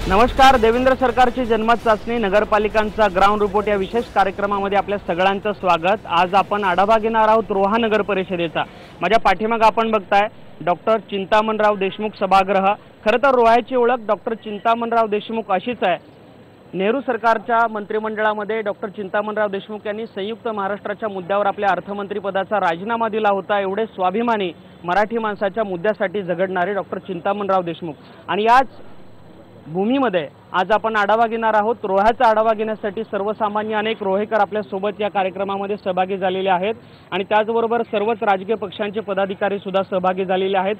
नमस्कार. देवेंद्र सरकारची जनमत चाचणी नगरपालिकांचा ग्राउंड रिपोर्ट या विशेष कार्यक्रमामध्ये आपल्या सगळ्यांचं स्वागत. आज आपण आढावा घेणार आहोत रोहा नगर परिषदेचा. माझ्या पाठीमागे आपण बघताय डॉक्टर चिंतामणराव देशमुख सभागृह. खरं तर रोहाची ओळख डॉक्टर चिंतामणराव देशमुख अशीच आहे. नेहरू सरकारच्या मंत्रिमंडळामध्ये डॉक्टर चिंतामणराव देशमुख यांनी संयुक्त महाराष्ट्राच्या मुद्द्यावर आपल्या अर्थमंत्रीपदाचा राजीनामा दिला होता. एवढे स्वाभिमानी मराठी माणसाच्या मुद्द्यासाठी झगडणारे डॉक्टर चिंतामणराव देशमुख आणि याच भूमीमध्ये आज आपण आढावा घेणार आहोत. रोह्याचा आढावा घेण्यासाठी सर्वसामान्य अनेक रोहेकर आपल्या सोबत या कार्यक्रमामध्ये सहभागी झालेले आहेत आणि त्याचबरोबर सर्वच राजकीय पक्षांचे पदाधिकारी सुद्धा सहभागी झालेले आहेत.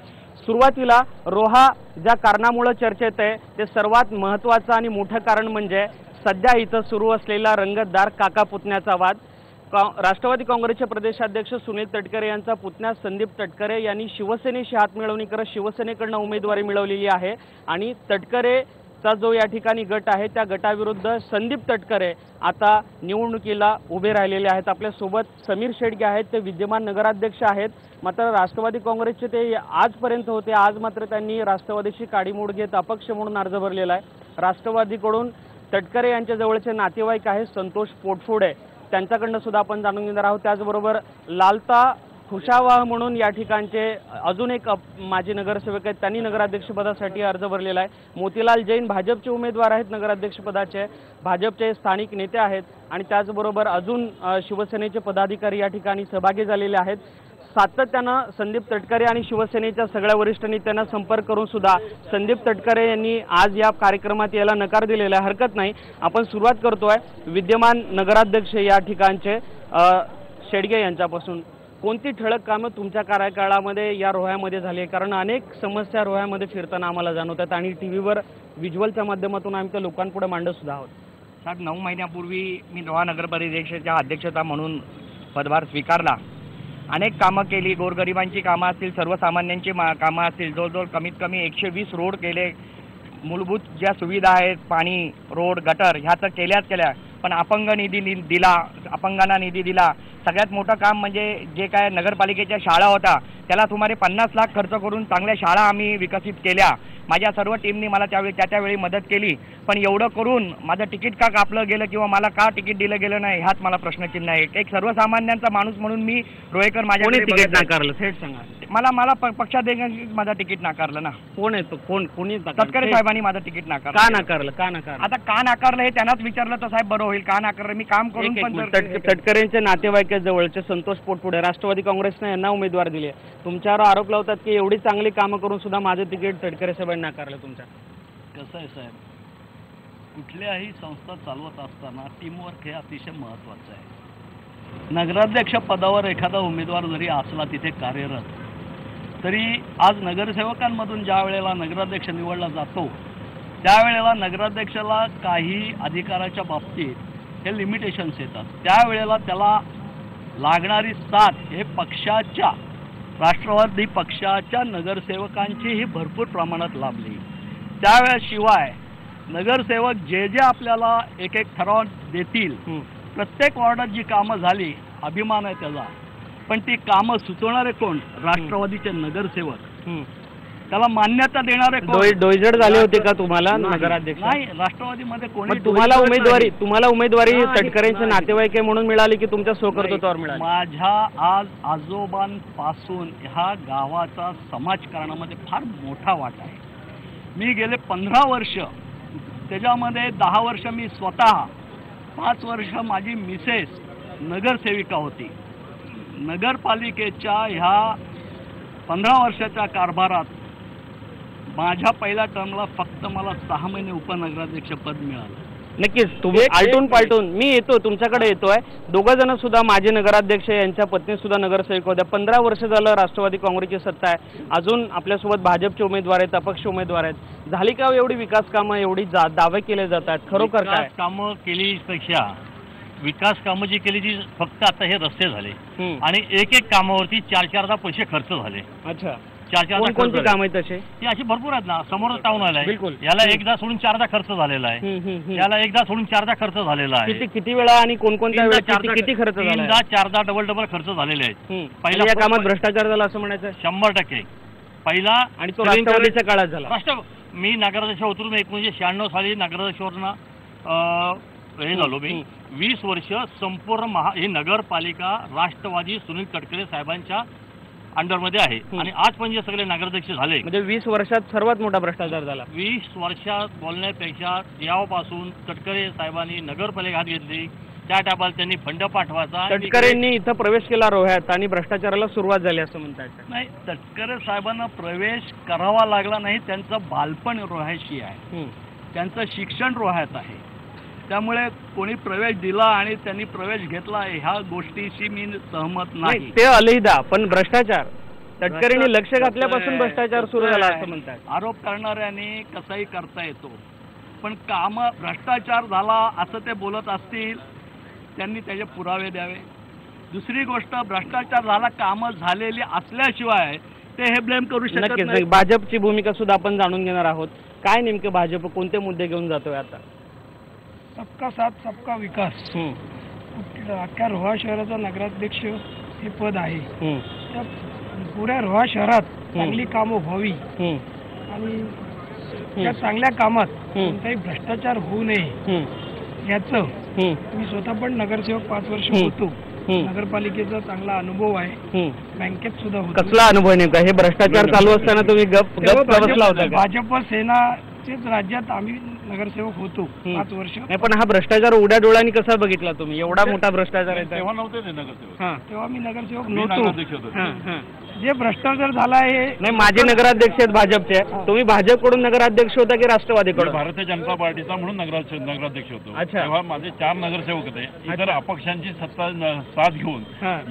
सुरुवातीला रोहा ज्या कारणामुळे चर्चेत आहे ते सर्वात महत्त्वाचं आणि मोठं कारण म्हणजे सध्या इथं सुरू असलेला रंगतदार काका पुतण्याचा वाद. राष्ट्रवादी काँग्रेसचे प्रदेशाध्यक्ष सुनील तटकरे यांचा पुतण्या संदीप तटकरे यांनी शिवसेनेशी हातमिळवणी करत शिवसेनेकडून उमेदवारी मिळवलेली आहे आणि तटकरेचा जो या ठिकाणी गट आहे त्या गटाविरुद्ध संदीप तटकरे आता निवडणुकीला उभे राहिलेले आहेत. आपल्यासोबत समीर शेडगे आहेत, ते विद्यमान नगराध्यक्ष आहेत. मात्र राष्ट्रवादी काँग्रेसचे ते आजपर्यंत होते. आज मात्र त्यांनी राष्ट्रवादीशी काडीमोड घेत अपक्ष म्हणून अर्ज भरलेला आहे. राष्ट्रवादीकडून तटकरे यांच्या जवळचे नातेवाईक आहेत संतोष पोटफोडे, त्यांच्याकडनं सुद्धा आपण जाणून घेणार आहोत. त्याचबरोबर लालता खुशावाह म्हणून या ठिकाणचे अजून एक माजी नगरसेवक आहेत, त्यांनी नगराध्यक्षपदासाठी अर्ज भरलेला आहे. मोतीलाल जैन भाजपचे उमेदवार आहेत नगराध्यक्षपदाचे, भाजपचे स्थानिक नेते आहेत आणि त्याचबरोबर अजून शिवसेनेचे पदाधिकारी या ठिकाणी सहभागी झालेले आहेत. सातत्यानं संदीप तटकरे आणि शिवसेनेच्या सगळ्या वरिष्ठ नेत्यांना संपर्क करून सुद्धा संदीप तटकरे यांनी आज या कार्यक्रमात यायला नकार दिलेला आहे. हरकत नाही, आपण सुरुवात करतोय विद्यमान नगराध्यक्ष या ठिकाणचे शेडगे यांच्यापासून. कोणती ठळक कामं तुमच्या कार्यकाळामध्ये या रोह्यामध्ये झाली आहे? कारण अनेक समस्या रोह्यामध्ये फिरताना आम्हाला जाणवतात आणि टीव्हीवर व्हिज्युअलच्या माध्यमातून आम्ही त्या लोकांपुढे मांडत सुद्धा आहोत. 9 महिन्यापूर्वी मी रोहा नगर परिषदेच्या अध्यक्षता म्हणून पदभार स्वीकारला. अनेक कामं केली, गोरगरिबांची कामं असतील, सर्वसामान्यांची कामं असतील. जवळजवळ कमीत कमी 120 रोड केले. मूलभूत ज्या सुविधा आहेत, पाणी, रोड, गटर ह्या तर केल्या. पण अपंग निधी दिला, अपंगांना निधी दिला. सगळ्यात मोठं काम म्हणजे जे काय नगरपालिकेच्या शाळा होता त्याला सुमारे 50 लाख खर्च करून चांगल्या शाळा आम्ही विकसित केल्या. माझ्या सर्व टीमनी मला त्यावेळी मदत केली. पण एवढं करून माझं तिकीट का कापलं गेलं किंवा मला का तिकीट दिलं गेलं नाही ह्याच मला प्रश्नचिन्ह आहे. एक सर्वसामान्यांचा माणूस म्हणून मी रोहेकर माझ्या तिकीट नाकारलं थेट सांगा. मला पक्षाध्यक्षांनी माझं तिकीट नाकारलं ना. कोण आहे तो? कोणी तटकरे साहेबांनी माझं तिकीट नाकारलं. का नाकारलं? आता का नाकारलं हे त्यांनाच विचारलं तर साहेब बरं होईल. का नाकारलं? मी काम करून पण तटकरेंचे नातेवाईक जवळचे संतोष पोटफोडे, राष्ट्रवादी काँग्रेसने यांना उमेदवार दिले. तुमच्यावर आरोप लावतात की एवढी चांगली कामं करून सुद्धा माझं तिकीट तटकरे साहेबांनी नाकारलं. तुमच्या कसं आहे साहेब, कुठल्याही संस्था चालवत असताना टीमवर्क हे अतिशय महत्त्वाचं आहे. नगराध्यक्ष पदावर एखादा उमेदवार जरी असला तिथे कार्यरत तरी आज नगरसेवकांमधून ज्या वेळेला नगराध्यक्ष निवडला जातो त्यावेळेला नगराध्यक्षाला काही अधिकाराच्या बाबतीत हे लिमिटेशन्स येतात. त्यावेळेला त्याला लागणारी साथ हे पक्षाच्या, राष्ट्रवादी पक्षाच्या नगरसेवकांचीही भरपूर प्रमाणात लाभली. त्यावेळेशिवाय नगरसेवक जे आपल्याला एक ठराव देतील, प्रत्येक वॉर्डात जी कामं झाली अभिमान आहे त्याचा, पण ती कामं सुचवणारे कोण? राष्ट्रवादीचे नगरसेवक. त्याला मान्यता देणारे कोण? डोईजड झाले होते का तुम्हाला नगराध्यक्ष? नाही, राष्ट्रवादीमध्ये कोणी. तुम्हाला उमेदवारी तटकरेंचे नातेवाईक म्हणून मिळाली की तुमच्या स्वकर्तृत्वावर मिळाली? माझ्या आज आजोबांपासून ह्या गावाचा समाजकारणामध्ये फार मोठा वाटा आहे. मी गेले 15 वर्ष, त्याच्यामध्ये 10 वर्ष मी स्वतः, 5 वर्ष माझी मिसेस नगरसेविका होती. नगरपालिकेच्या ह्या 15 वर्षाच्या कारभारात माझ्या पहिल्या टर्मला फक्त मला 6 महिने उपनगराध्यक्ष पद मिळालं. नक्कीच तुम्ही आलटून पालटून मी येतो तुमच्याकडे येतोय. दोघं जण सुद्धा माजी नगराध्यक्ष, यांच्या पत्नी सुद्धा नगरसेवक होत्या. 15 वर्ष झालं राष्ट्रवादी काँग्रेसची सत्ता आहे. अजून आपल्यासोबत भाजपचे उमेदवार आहेत, अपक्ष उमेदवार आहेत. झाली का एवढी विकास कामं, एवढी दावे केले जात आहेत? खरोखर काय कामं केलीपेक्षा विकास कामं जी केली ती फक्त आता हे रस्ते झाले आणि एक कामावरती 4-4दा पैसे खर्च झाले. अच्छा, 4-4 कोणती काम आहेत तसे? ती अशी भरपूर आहेत ना. समोर टाऊन आलाय, बिलकुल. याला एकदा सोडून 4दा खर्च झालेला आहे. याला एकदा सोडून 4दा खर्च झालेला आहे. किती वेळा आणि कोणकोणत्या वेळा किती खर्च झाला? 3दा 4दा डबल खर्च झालेले आहेत. पहिल्या कामात भ्रष्टाचार झाला असं म्हणायचं? 100%. पहिला आणि तो राष्ट्रवादीच्या काळात झाला. मी नगराध्यक्ष उतरून 1996 साली नगराध्यक्षवरनं हे झालो मी 20 वर्ष संपूर्ण ही नगरपालिका राष्ट्रवादी सुनील तटकरे साहेबांच्या अंडरमध्ये आहे आणि आज पण जे सगळे नगराध्यक्ष झाले म्हणजे 20 वर्षात सर्वात मोठा भ्रष्टाचार झाला. 20 वर्षात बोलण्यापेक्षा जेव्हापासून तटकरे साहेबांनी नगरपालिका हात घेतली त्या टायमाला त्यांनी फंड पाठवायचा. तटकरेंनी इथं प्रवेश केला रोह्यात आणि भ्रष्टाचाराला सुरुवात झाली असं म्हणतात. नाही, तटकरे साहेबांना प्रवेश करावा लागला नाही. त्यांचं बालपण रोह्याशी आहे, त्यांचं शिक्षण रोह्यात आहे. त्यामुळे कोणी प्रवेश दिला आणि त्यांनी प्रवेश घेतला ह्या गोष्टीशी मी सहमत नाही. ते अलहिदा, पण भ्रष्टाचार तटकरेंनी लक्ष घातल्यापासून भ्रष्टाचार सुरू झाला असं म्हणतात. आरोप करणाऱ्यांनी कसाही करता येतो, पण भ्रष्टाचार झाला असं ते बोलत असतील त्यांनी त्याचे पुरावे द्यावे. दुसरी गोष्ट, भ्रष्टाचार झाला, कामं झालेली असल्याशिवाय ते हे ब्लेम करू शकत नाही. भाजपची भूमिका सुद्धा आपण जाणून घेणार आहोत. काय नेमके भाजप कोणते मुद्दे घेऊन जातोय आता? सबका साथ सबका विकास. अख्ख्या रोहा शहराचा नगराध्यक्ष हे पद आहे. त्या पुऱ्या रोहा शहरात चांगली कामं व्हावी आणि त्या चांगल्या कामात कोणताही भ्रष्टाचार होऊ नये याचं मी स्वतः पण नगरसेवक 5 वर्ष होतो. नगरपालिकेचा चांगला अनुभव आहे. बँकेत सुद्धा होतो. कसला अनुभव नेमका? हे भ्रष्टाचार चालू असताना तुम्ही गप बसला होता? भाजप सेनाचेच राज्यात आम्ही नगरसेवक होतो 5 वर्ष. नाही, पण हा भ्रष्टाचार उड्या डोळ्यांनी कसा बघितला तुम्ही? एवढा मोठा भ्रष्टाचार आहे. तेव्हा नव्हते ते नगरसेवक, तेव्हा मी नगरसेवक नव्हतो. जे भ्रष्टाचार झाला आहे. नाही, माझे नगराध्यक्ष आहेत भाजपचे. तुम्ही भाजपकडून नगराध्यक्ष होता की राष्ट्रवादीकडून? भारतीय जनता पार्टीचा म्हणून नगराध्यक्ष होतो. अच्छा. तेव्हा माझे 4 नगरसेवक होते. इतर अपक्षांची सत्ता साथ घेऊन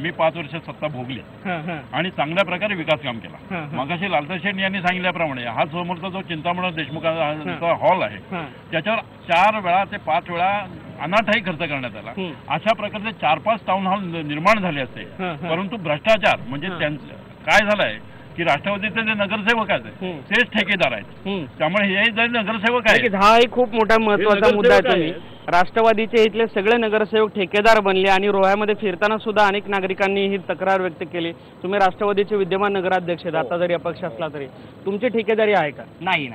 मी 5 वर्ष सत्ता भोगली आणि चांगल्या प्रकारे विकास काम केला. मगाशी लालता शेठ यांनी सांगितल्याप्रमाणे हा समोरचा जो चिंतामण देशमुखांचा हॉल आहे त्याच्यावर 4 वेळा ते 5 वेळा अनाठाई खर्च करण्यात आला. अशा प्रकारचे 4-5 टाउन हॉल निर्माण झाले असते. परंतु भ्रष्टाचार म्हणजे त्यांचं काय झालंय की राष्ट्रवादीचे जे नगरसेवक आहेत तेच ठेकेदार आहेत. त्यामुळे हे जे नगरसेवक आहेत, हाही खूप मोठा महत्वाचा मुद्दा आहे. तुम्ही राष्ट्रवादीचे इथले सगळे नगरसेवक ठेकेदार बनले आणि रोह्यामध्ये फिरताना सुद्धा अनेक नागरिकांनी ही तक्रार व्यक्त केली. तुम्ही राष्ट्रवादीचे विद्यमान नगराध्यक्ष आहेत, आता जरी अपक्ष असला तरी तुमची ठेकेदारी आहे का? नाही.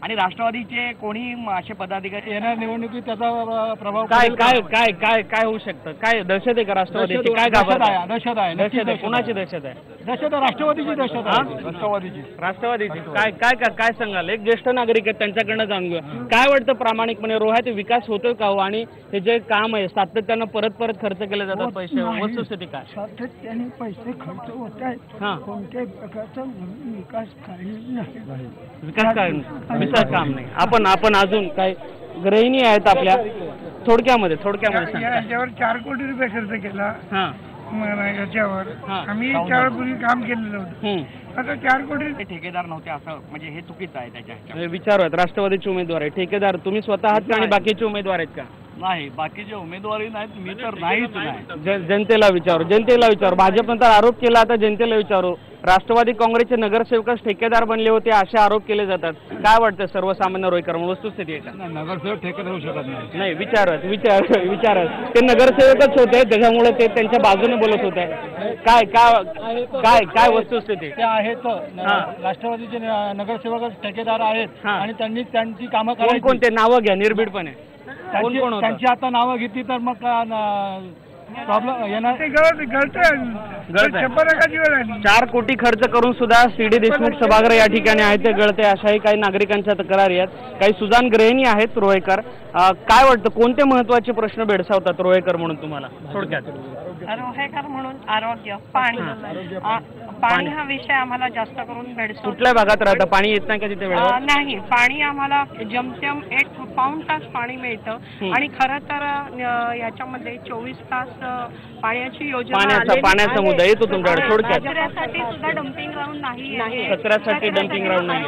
आणि राष्ट्रवादीचे कोणी असे पदाधिकारी येणार निवडणुकीत त्याचा प्रभाव काय काय काय काय काय होऊ शकतं? काय दहशत आहे का राष्ट्रवादीची? काय दहशत आहे. दहशत आहे. कोणाची दहशत आहे? दहशत राष्ट्रवादीची दहशत आहे. राष्ट्रवादीची. काय काय काय सांगाल? एक ज्येष्ठ नागरिक आहेत, त्यांच्याकडनं जाणून घेऊया. काय वाटतं प्रामाणिकपणे रोह्यात विकास होतोय का हो? आणि हे जे काम आहे सातत्यानं परत खर्च केले जातात पैसे, वस्तुस्थिती काय? सातत्याने पैसे खर्च होत आहेत. कोणत्याही प्रकारचा विकास काही नाही. विकास काय काम नाही. आपण अजून काय गृहिणी आहेत आपल्या, थोडक्यामध्ये याच्यावर 4 कोटी रुपये खर्च केला. याच्यावर आम्ही 4 पूर्वी काम केलेलं होतं. आता 4 कोटी ठेकेदार नव्हते असं म्हणजे हे चुकीचं आहे. त्याच्या विचार आहेत. राष्ट्रवादीचे उमेदवार आहे ठेकेदार तुम्ही स्वतः आहात का आणि बाकीचे उमेदवार आहेत का? नाही, बाकीचे उमेदवारी नाहीत. मी तर नाहीच नाही. जनतेला विचारू. भाजपनं तर आरोप केला, आता जनतेला विचारू. राष्ट्रवादी काँग्रेसचे नगरसेवकच ठेकेदार बनले होते असे आरोप केले जातात. काय वाटतं सर्वसामान्य रोईकर वस्तुस्थिती आहे का? नगरसेवक ठेकेदार होऊ शकत नाही. विचार ते नगरसेवकच होते त्याच्यामुळे ते त्यांच्या बाजूने बोलत होते. काय वस्तुस्थिती ते आहेत. राष्ट्रवादीचे नगरसेवकच ठेकेदार आहेत आणि त्यांनी त्यांची कामं करायची. कोणते नावं घ्या निर्भीडपणे. त्यांची आता नावं घेतली तर मग प्रॉब्लेम येणार. 4 कोटी खर्च करून सुद्धा CD देशमुख सभागृह या ठिकाणी आहे ते गळते अशाही काही नागरिकांच्या तक्रारी आहेत. काही सुजान गृहिणी आहेत रोहेकर. काय वाटतं कोणते महत्वाचे प्रश्न भेडसावतात रोहेकर म्हणून तुम्हाला? थोडक्यात रोहेकर म्हणून आरोग्य, पाणी हा विषय आम्हाला जास्त करून भेडसावतो. कुठल्या भागात राहतं? पाणी येत नाही का तिथे वेळेवर? नाही, पाणी आम्हाला जमतेम 1 पाऊण तास पाणी मिळतं आणि खरं तर याच्यामध्ये 24 तास पाण्याची योजना पाण्याचा मुद्दा येतो तुमच्याकडे. थोडक्यात कचऱ्यासाठी सुद्धा डम्पिंग ग्राउंड नाही. कचऱ्यासाठी डम्पिंग ग्राउंड नाही.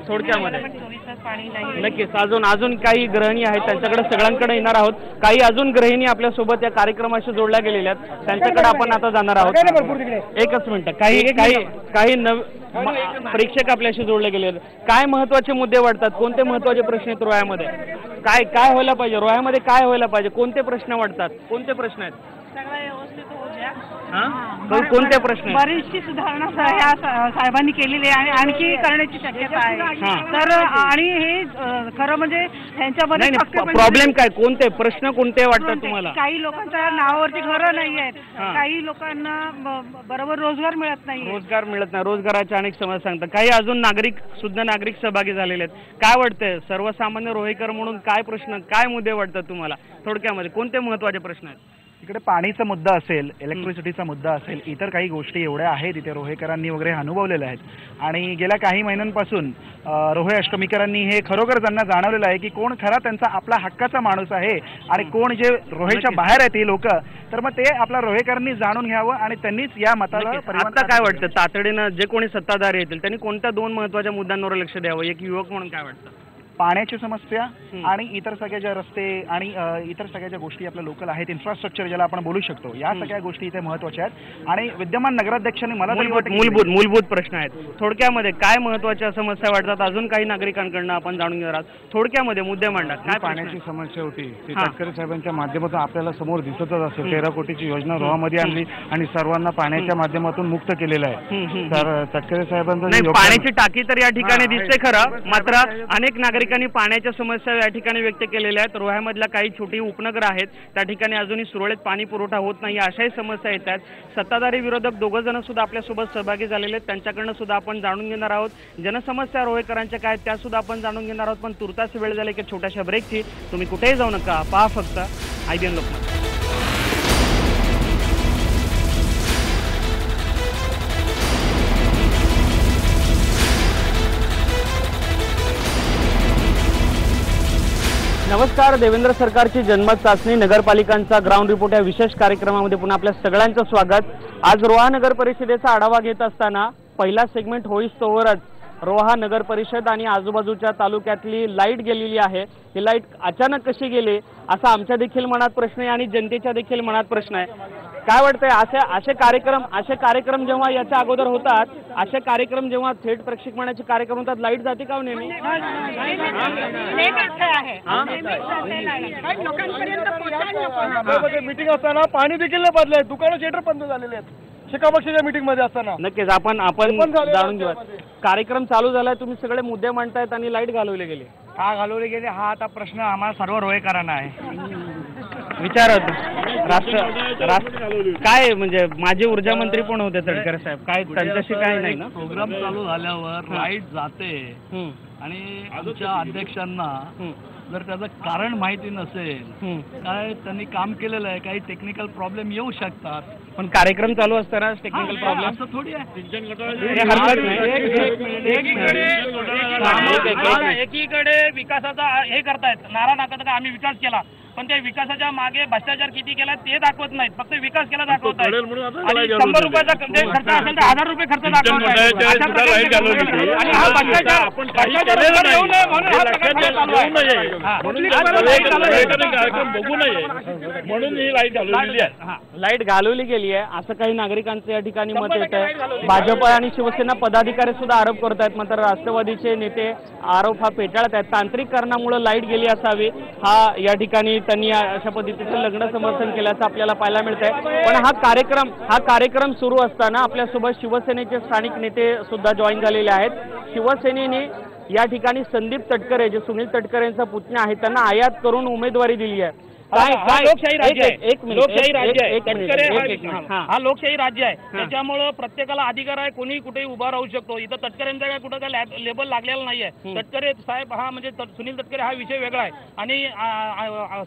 थोडक्यामध्ये 24 तास पाणी नाही. नक्कीच. अजून काही गृहिणी आहेत त्यांच्याकडे सगळ्यांकडे येणार आहोत. काही अजून गृहिणी आपल्या सोबत या कार्यक्रमाशी जोडल्या गेलेल्या आहेत, त्यांच्याकडे आपण आता जाणार आहोत. एकच मिनिट. काही प्रेक्षक आपल्याशी जोडले गेले आहेत. काय महत्वाचे मुद्दे वाटतात? कोणते महत्वाचे प्रश्न आहेत रोह्यामध्ये? काय व्हायला पाहिजे रोह्यामध्ये? काय व्हायला पाहिजे? कोणते प्रश्न वाटतात? कोणते प्रश्न आहेत? सगळं व्यवस्थित होऊ द्या. कोणते प्रश्न आहेत? बरीचशी सुधारणा ह्या साहेबांनी केलेली आहे आणि आणखी करण्याची शक्यता आहे. तर आणि हे खरं म्हणजे त्यांच्यामध्ये प्रॉब्लेम काय, कोणते प्रश्न कोणते वाटतात तुम्हाला? काही लोकांच्या नावावरती घरं नाही आहेत, काही लोकांना बरोबर रोजगार मिळत नाही, रोजगाराच्या अनेक समस्या सांगतात. काही अजून नागरिक सहभागी झालेले आहेत. काय वाटतंय सर्वसामान्य रोहेकर म्हणून काय प्रश्न, काय मुद्दे वाटतात तुम्हाला? थोडक्यामध्ये कोणते महत्त्वाचे प्रश्न आहेत? इकडे पाणीचा मुद्दा असेल, इलेक्ट्रिसिटीचा मुद्दा असेल, इतर काही गोष्टी एवढ्या आहेत इथे रोहेकरांनी वगैरे अनुभवलेल्या आहेत आणि गेल्या काही महिन्यांपासून रोहे अष्टमीकरांनी हे खरोखर त्यांना जाणवलेलं आहे की कोण खरा त्यांचा आपला हक्काचा माणूस आहे आणि कोण जे रोहेच्या बाहेर आहेत ही लोक. तर मग ते आपल्या रोहेकरांनी जाणून घ्यावं आणि त्यांनीच या मताला. आता काय वाटतं तातडीनं जे कोणी सत्ताधारी येतील त्यांनी कोणत्या 2 महत्त्वाच्या मुद्द्यांवर लक्ष द्यावं, एक युवक म्हणून काय वाटतं? पाण्याची समस्या आणि इतर सगळ्या ज्या रस्ते आणि इतर सगळ्या ज्या गोष्टी आपल्या लोकल आहेत, इन्फ्रास्ट्रक्चर ज्याला आपण बोलू शकतो, या सगळ्या गोष्टी इथे महत्त्वाच्या आहेत. आणि विद्यमान नगराध्यक्षांनी मला मूलभूत प्रश्न आहेत. थोडक्यामध्ये काय महत्त्वाच्या समस्या वाटतात अजून काही नागरिकांकडनं आपण जाणून घेणार आहोत. थोडक्यामध्ये मुद्दे मांडा. काय पाण्याची समस्या होती ती तटकरे साहेबांच्या माध्यमातून आपल्याला समोर दिसतच असेल. 13 कोटीची योजना रोहामध्ये आणली आणि सर्वांना पाण्याच्या माध्यमातून मुक्त केलेलं आहे. तर तटकरे साहेबांचं पाण्याची टाकी तर या ठिकाणी दिसते खरं, मात्र अनेक नागरिकांनी पाण्याच्या समस्या या ठिकाणी व्यक्त केलेल्या आहेत. रोह्यामधल्या काही छोटी उपनगर आहेत त्या ठिकाणी अजूनही सुरळीत पाणी पुरवठा होत नाही, अशाही समस्या येतात. सत्ताधारी विरोधक 2 जण सुद्धा आपल्यासोबत सहभागी झालेले आहेत, त्यांच्याकडनं सुद्धा आपण जाणून घेणार आहोत. जनसमस्या रोहेकरांच्या काय त्या सुद्धा आपण जाणून घेणार आहोत. पण तुर्तास वेळ झाली की छोट्याशा ब्रेकची. तुम्ही कुठेही जाऊ नका, पहा फक्त IBN लोकमत. नमस्कार. देवेंद्र सरकारची जनमत चाचणी नगरपालिकांचा ग्राउंड रिपोर्ट या विशेष कार्यक्रमामध्ये पुन्हा आपल्या सगळ्यांचं स्वागत. आज रोहा नगर परिषदेचा आढावा घेत असताना पहिला सेगमेंट होईस्तोवरच रोहा नगर परिषद आणि आजूबाजूच्या तालुक्यातली लाईट गेलेली आहे. ही लाईट अचानक कशी गेली असा आमच्या देखील मनात प्रश्न आहे आणि जनतेच्या देखील मनात प्रश्न आहे. काय वाटतंय असे कार्यक्रम जेव्हा याच्या अगोदर होतात, असे कार्यक्रम जेव्हा थेट प्रक्षेपणाचे कार्यक्रम होतात, लाईट जाते का नेहमी? मीटिंग असताना पाणी देखील नाही बदलय, दुकानं शेटर बंद झालेले आहेत शिकापक्षाच्या मीटिंग मध्ये असताना. नक्कीच आपण जाणून घेऊया. कार्यक्रम चालू झालाय, तुम्ही सगळे मुद्दे मांडतायत आणि लाईट घालवले गेले. का घालवले गेले हा आता प्रश्न आम्हाला सर्व रोहेकरांना आहे. विचारत काय म्हणजे माझे ऊर्जा मंत्री पण होते तटकरे साहेब, काय त्यांच्याशी काय नाही ना? प्रोग्राम चालू झाल्यावर लाईट जाते आणि आमच्या अध्यक्षांना जर त्याचं कारण माहिती नसेल, काय त्यांनी काम केलेलं आहे, काही टेक्निकल प्रॉब्लेम येऊ शकतात. पण कार्यक्रम चालू असताना टेक्निकल प्रॉब्लेम असं थोडी आहे. एकीकडे विकासाचा हे करतायत, नारा नाकारता आम्ही विकास केला, पण त्या विकासाच्या मागे भ्रष्टाचार किती केला ते दाखवत नाहीत, फक्त विकास केला दाखवत आहेत. आणि 100 रुपयाचा खर्च असेल तर 1000 रुपये खर्च दाखवत आहेत. आणि हा भ्रष्टाचार येऊ नये म्हणून हा प्रकार चालू आहे. म्हणून ही लाईट घालवलेली आहे. लाईट घालवली गेली आहे असं काही नागरिकांचं या ठिकाणी मत येत आहे. भाजप आणि शिवसेना पदाधिकारी सुद्धा आरोप करत आहेत, मात्र राष्ट्रवादीचे नेते आरोप हा फेटाळत आहेत. तांत्रिक कारणामुळे लाईट गेली असावी, हा या ठिकाणी त्यांनी अशा पद्धतीचं लग्न समर्थन केल्याचं आपल्याला पाहायला मिळत आहे. पण हा कार्यक्रम सुरू असताना आपल्यासोबत शिवसेनेचे स्थानिक नेते सुद्धा जॉईन झालेले आहेत. शिवसेनेने या ठिकाणी संदीप तटकरे जे सुनील तटकरेंचा पुतण्या आहे त्यांना आयात करून उमेदवारी दिली आहे. लोकशाही राज्य आहे, लोकशाही राज्य आहे. तटकरे हा लोकशाही राज्य आहे, त्याच्यामुळं प्रत्येकाला अधिकार आहे, कोणी कुठेही उभा राहू शकतो. इथं तटकरेंचा काय कुठं काय लेबल लागलेला नाहीये. तटकरे साहेब हा म्हणजे सुनील तटकरे हा विषय वेगळा आहे आणि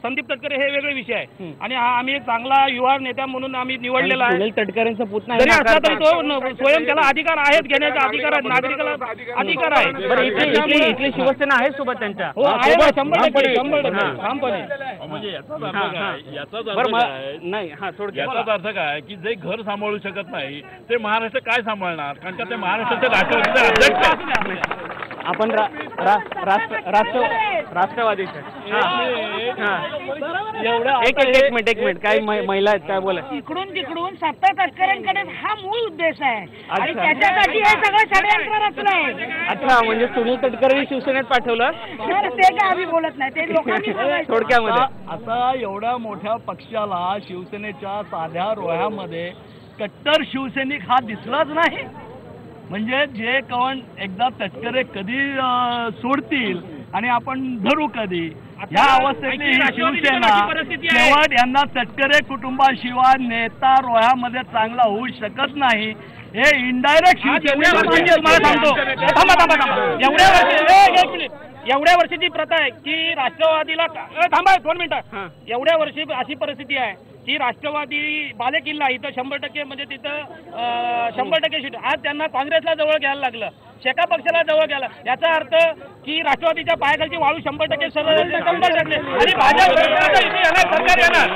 संदीप तटकरे हे वेगळे विषय आहे. आणि हा आम्ही एक चांगला युवा नेता म्हणून आम्ही निवडलेला आहे. सुनील तटकरेंचा पुतण्या जरी असला तरी तो स्वयं त्याला अधिकार आहेत, घेण्याचा अधिकार आहे, नागरिकाला अधिकार आहे. इथली शिवसेना आहे सोबत त्यांच्या. हो आहे, 100% ठामपणे. म्हणजे याचाच अर्थ काय की जे घर सांभाळू शकत नाही ते महाराष्ट्र काय सांभाळणार, कारण का ते महाराष्ट्राचे राष्ट्रवादीचे अध्यक्ष आपण राष्ट्रवादीचे. एक मिनिट काय महिला आहेत काय बोला. इकडून तिकडून सत्ता तटकऱ्यांकडे हा मूळ उद्देश आहे आणि त्याच्यासाठी हे सगळं षडयंत्र रचलं आहे. अच्छा, म्हणजे सुनील तटकरे शिवसेनेत पाठवलं ते काय आम्ही बोलत नाही, ते लोकांनी थोडक्यामध्ये. आता एवढ्या मोठ्या पक्षाला शिवसेनेच्या साध्या रोह्यामध्ये कट्टर शिवसैनिक हा दिसलाच नाही. म्हणजे जे कोण एकदा तटकरे कधी सोडतील आणि आपण धरू कधी, या अवस्थेतली ही शिवसेना शेवट यांना तटकरे कुटुंबाशिवाय नेता रोह्यामध्ये चांगला होऊ शकत नाही. हे इनडायरेक्ट एवढ्या वर्षाची प्रथा आहे की राष्ट्रवादीला थांबा 2 मिनिटं. एवढ्या वर्षी अशी परिस्थिती आहे की राष्ट्रवादी बालेकिल्ला इथं 100% म्हणजे तिथं 100% सीट, आज त्यांना काँग्रेसला जवळ घ्यायला लागलं, शेका पक्षाला जवळ घ्यायला. याचा अर्थ की राष्ट्रवादीच्या पायाखालची वाळू 100% सरकार टाकले आणि भाजप सरकार येणार.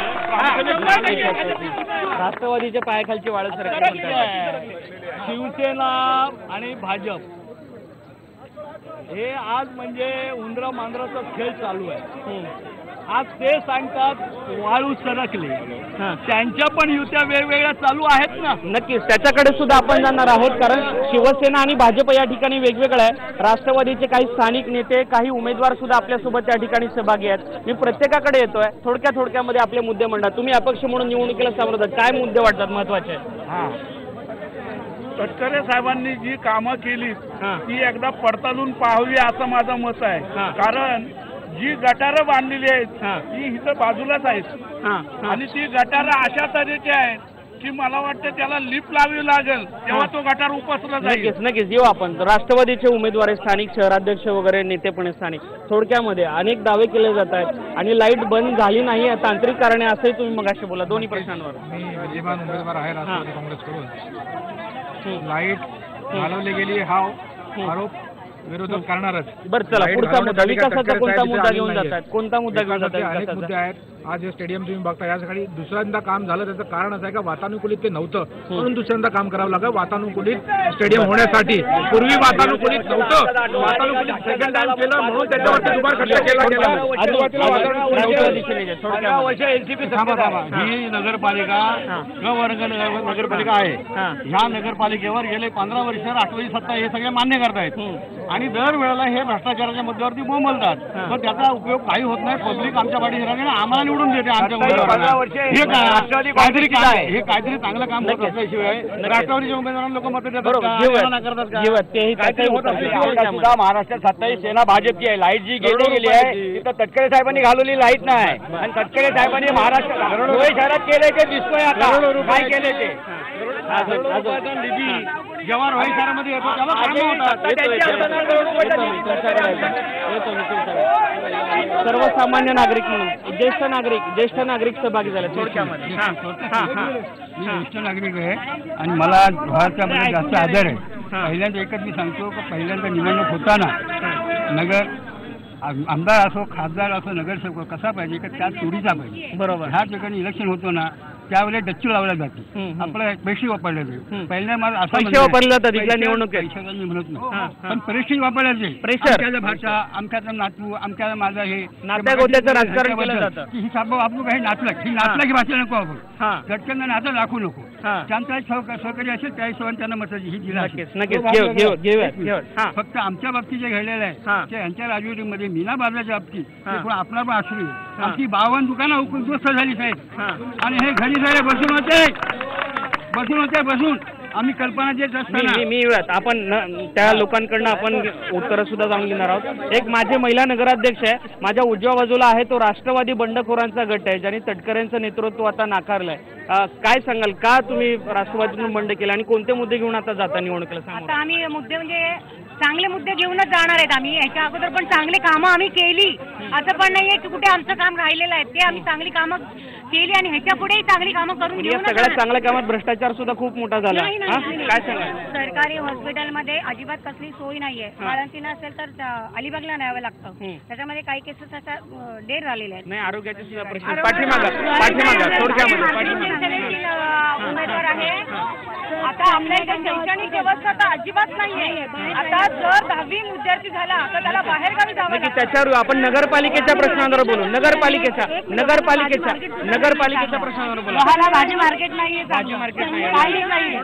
राष्ट्रवादीच्या पायाखालची वाळू सरकार. शिवसेना आणि भाजप हे आज म्हणजे उंदरा मांजराचा खेळ चालू आहे. आज ते सांगतात वाळू सरकले, त्यांच्या पण युत्या वेगवेगळ्या चालू आहेत ना. नक्कीच त्याच्याकडे सुद्धा आपण जाणार आहोत, कारण शिवसेना आणि भाजप या ठिकाणी वेगवेगळं आहे. राष्ट्रवादीचे काही स्थानिक नेते, काही उमेदवार सुद्धा आपल्यासोबत त्या ठिकाणी सहभागी आहेत. मी प्रत्येकाकडे येतोय, थोडक्यामध्ये आपले मुद्दे म्हणतात. तुम्ही अपक्ष म्हणून निवडणुकीला समोर आहात, काय मुद्दे वाटतात महत्वाचे? तटकरे साहेबांनी जी कामं केली ती एकदा पडताळून पाहावी असं माझं मत आहे. कारण जी गटारं बांधलेली आहेत ती इथं बाजूलाच आहेत आणि ती गटारं अशा तऱ्हेची आहेत की मला वाटतं त्याला लिफ्ट लावावी लागेल तेव्हा तो गटार उपसला जाईल. नक्कीच येऊ आपण. राष्ट्रवादीचे उमेदवार आहे, स्थानिक शहराध्यक्ष वगैरे नेते पण स्थानिक. थोडक्यामध्ये अनेक दावे केले जात आहेत आणि लाईट बंद झाली नाही, तांत्रिक कारणे असंही तुम्ही मगाशी बोला दोन्ही प्रश्नांवर. मी विद्यमान उमेदवार आहे राष्ट्रवादी काँग्रेसकडून. लाईट घालवली गेली हा आरोप विरोधक करणारच. बरं चला पुढचा मुद्दा, विकासाचा कोणता मुद्दा घेऊन जातात? कोणता मुद्दा घेऊन जातात? अनेक मुद्दे आहेत. आज हे स्टेडियम तुम्ही बघता, या सकाळी दुसऱ्यांदा काम झालं, त्याचं कारण असं आहे का वातानुकूलित ते नव्हतं म्हणून दुसऱ्यांदा काम करावं लागलं वातानुकूलित स्टेडियम होण्यासाठी. पूर्वी वातानुकूलित नव्हतं, वातानुकूलित सेकंड टाइम केलं म्हणून त्याच्यावरती दुबार खर्च केला गेला. ही नगरपालिका नगरपालिका आहे. ह्या नगरपालिकेवर गेले 15 वर्ष राष्ट्रवादी सत्ता हे सगळे मान्य करतायत आणि दरवेळेला हे भ्रष्टाचाराच्या मुद्द्यावरती बोंबलतात. पण त्याचा उपयोग काही होत नाही. पब्लिक आमच्या पाठीशी राहते, आम्हाला निवडून देते. आमच्या हे काहीतरी चांगलं काम होत असल्याशिवाय राष्ट्रवादीच्या उमेदवारांना लोक मत देतात. महाराष्ट्रात 27 सेना भाजपची आहे. लाईट जी गेली आहे तिथं तटकरे साहेबांनी घालवली लाईट नाही आणि तटकरे साहेबांनी महाराष्ट्र धुळे शहरात केले ते दिसतोय आता काय केले ते. जेव्हा रोहित शहरामध्ये येतो तेव्हा सर्वसामान्य नागरिक म्हणून ज्येष्ठ नागरिक सहभागी झाले. थोडक्यामध्ये मी ज्येष्ठ नागरिक आहे आणि मला रोहाच्यामध्ये जास्त आदर आहे. पहिल्यांदा एकच मी सांगतो की पहिल्यांदा निवडणूक होताना नगर आमदार असो, खासदार असो, नगरसेवक कसा पाहिजे की त्या चोरीचा पाहिजे. बरोबर. ह्या ठिकाणी इलेक्शन होतो ना त्यावेळेला डच्चू लावला जाते, आपलं पैसे वापरले जाते. पहिल्या मला असं वापरलं जातं निवडणूक पैशाला मी म्हणत नाही, पण प्रेस्टीज वापरायचे. प्रेशर भाषा, आमच्याचा नातू, आमच्या माझा हे नात्या गोत्याचं राजकारण केलं जातं. ही साहेब आपण काही नाचला की भाषा नको आपण घटकांना नातं दाखवू नको. त्यांचा सहकारी असेल त्या हिशोबाने त्यांना मताची ही दिला. फक्त आमच्या बाबतीत जे घडलेलं आहे ते यांच्या राजवटीमध्ये मीना बाबराच्या बाबतीत आपला पण असू आमची 52 दुकानं उद्ध्वस्त झाली साहेब. आणि हे घरी साहेब बसून होते आम्ही कल्पना देत असताना आपण त्या लोकांकडनं आपण उत्तरं सुद्धा जाणून घेणार आहोत. एक माझे महिला नगराध्यक्ष आहे, माझ्या उजव्या बाजूला आहे तो राष्ट्रवादी बंडखोरांचा गट आहे ज्यांनी तटकरेंचं नेतृत्व आता नाकारलंय. काय सांगाल, का तुम्ही राष्ट्रवादीतून बंड केलं आणि कोणते मुद्दे घेऊन आता जाता निवडणुकीला? आता आम्ही मुद्दे म्हणजे चांगले मुद्दे घेऊनच जाणार आहेत. आम्ही ह्याच्या अगोदर पण चांगली कामं आम्ही केली, असं पण नाहीये की कुठे आमचं काम राहिलेलं आहे. ते आम्ही चांगली कामं केली आणि ह्याच्या पुढेही चांगली कामं करून घेऊन सगळ्या चांगल्या कामात भ्रष्टाचार सुद्धा खूप मोठा झाला. काय सांगा? सरकारी हॉस्पिटलमध्ये अजिबात कसली सोय नाहीये. बाळंतीन असेल तर अलिबागला न्यावं लागतं. त्याच्यामध्ये काही केसेस अशा डेर झालेल्या आहेत. नाही, आरोग्याचे सुद्धा प्रश्न उमेदवार आहे. आता आपल्या इथे शैक्षणिक व्यवस्था तर अजिबात नाहीये. आता जर 10वी विद्यार्थी झाला तर त्याला बाहेरगावी जावं लागतं. त्याच्यावर आपण नगरपालिकेच्या प्रश्नावर बोलू. नगरपालिकेच्या प्रश्नावर बोलू. भाजी मार्केट नाहीये, भाजी मार्केट नाही. काही नाही.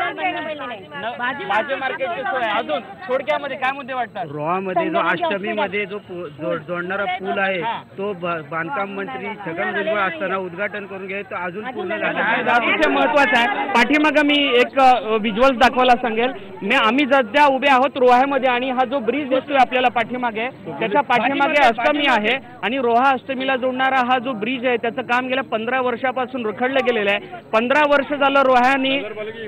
भाजी मार्केटची सोय अजून थोडक्यामध्ये काय मुद्दे वाटतात? रोहामध्ये जो अष्टमीमध्ये जो जोडणारा पूल आहे तो बांधकाम मंत्री छगन भुजबळ असताना उद्घाटन करून घ्याय तो अजून पूर्ण झाला अतिशय महत्वाचं आहे. पाठीमागं मी एक व्हिज्युअल दाखवायला सांगेल. आम्ही सध्या उभे आहोत रोह्यामध्ये आणि हा जो ब्रिज दिसतोय आपल्याला पाठीमागे त्याच्या पाठीमागे अष्टमी आहे आणि रोहा अष्टमीला जोडणारा हा जो ब्रिज आहे त्याचं काम गेल्या 15 वर्षापासून रखडलं गेलेलं आहे. 15 वर्ष झालं रोह्यानी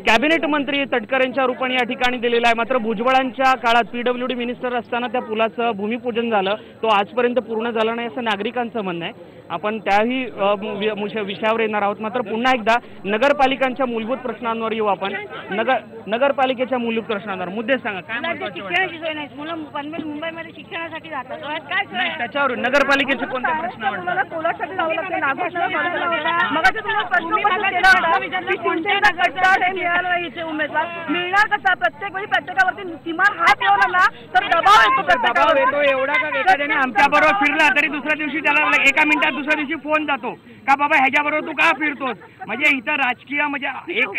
कॅबिनेट मंत्री तटकरेंच्या रूपाने या ठिकाणी दिलेला आहे. मात्र भुजबळांच्या काळात PWD मिनिस्टर असताना त्या पुलाचं भूमिपूजन झालं, तो आजपर्यंत पूर्ण झाला नाही असं नागरिकांचं म्हणणं आहे. आपण त्याही विषयावर येणार आहोत. मात्र पुन्हा एकदा नगरपालिकांच्या मूलभूत प्रश्नांवर येऊ आपण. नगरपालिकेच्या मूलभूत प्रश्नांवर मुद्दे सांगा. काय शिक्षणाची सोय नाही, मुलं पनवेल मुंबईमध्ये शिक्षणासाठी जातात. काय सोय? त्याच्यावर नगरपालिकेचे कोणते प्रश्न वाटतात? कोलासाठी लावलं लागतं, नागोशला मग तुम्हाला प्रश्न केला होता की शिंदेचा कट्टा हे मिळालं नाही इथे उमेदवार मिळणार कसा? प्रत्येक वेळी प्रत्येकावरती किमान हात ठेवला ना तर दबाव येतो. दबाव येतो एवढा का एखाद्याने आमच्या बरोबर फिरला तरी दुसऱ्या दिवशी त्याला एका मिनिटात दुसऱ्या दिवशी फोन जातो का बाबा ह्याच्याबरोबर तू का फिरतोस? म्हणजे इथं राजकीय म्हणजे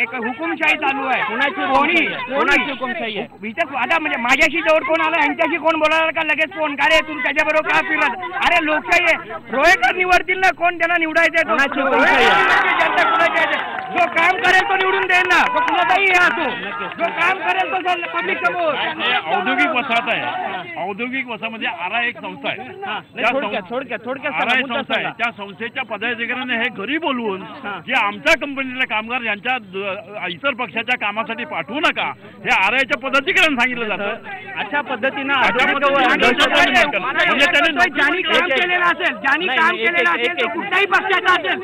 एक हुकुमशाही चालू आहे. कोणाची हुकुमशाही आहे इथं? आता म्हणजे माझ्याशी जवळ कोण आलं ह्यांच्याशी कोण बोलायला का लगेच फोन का रे तू त्याच्याबरोबर का फिरत? अरे लोकशाही आहे, रोहेकर निवडतील ना कोण त्यांना निवडायचंय. जो काम करेल तो निवडून देईल ना, तो कुणाचाही असो. जो काम करेल तो पब्लिक समोर. औद्योगिक वसाहत आहे. औद्योगिक वसाहमध्ये आरा एक संस्था आहे. आरा एक संस्था आहे. त्या संस्थेच्या पदाधिकाऱ्यांनी हे घरी बोलवून जे आमच्या कंपनीतले कामगार यांच्या इतर पक्षाच्या कामासाठी पाठवू नका हे आराच्या पदाधिकाऱ्यांना सांगितलं जातं. अशा पद्धतीनं म्हणजे त्यांनी ज्यांनी काम केलेलं असेल, ज्यांनी काम केलेलं असेल तो कुठल्याही पक्षाचा असेल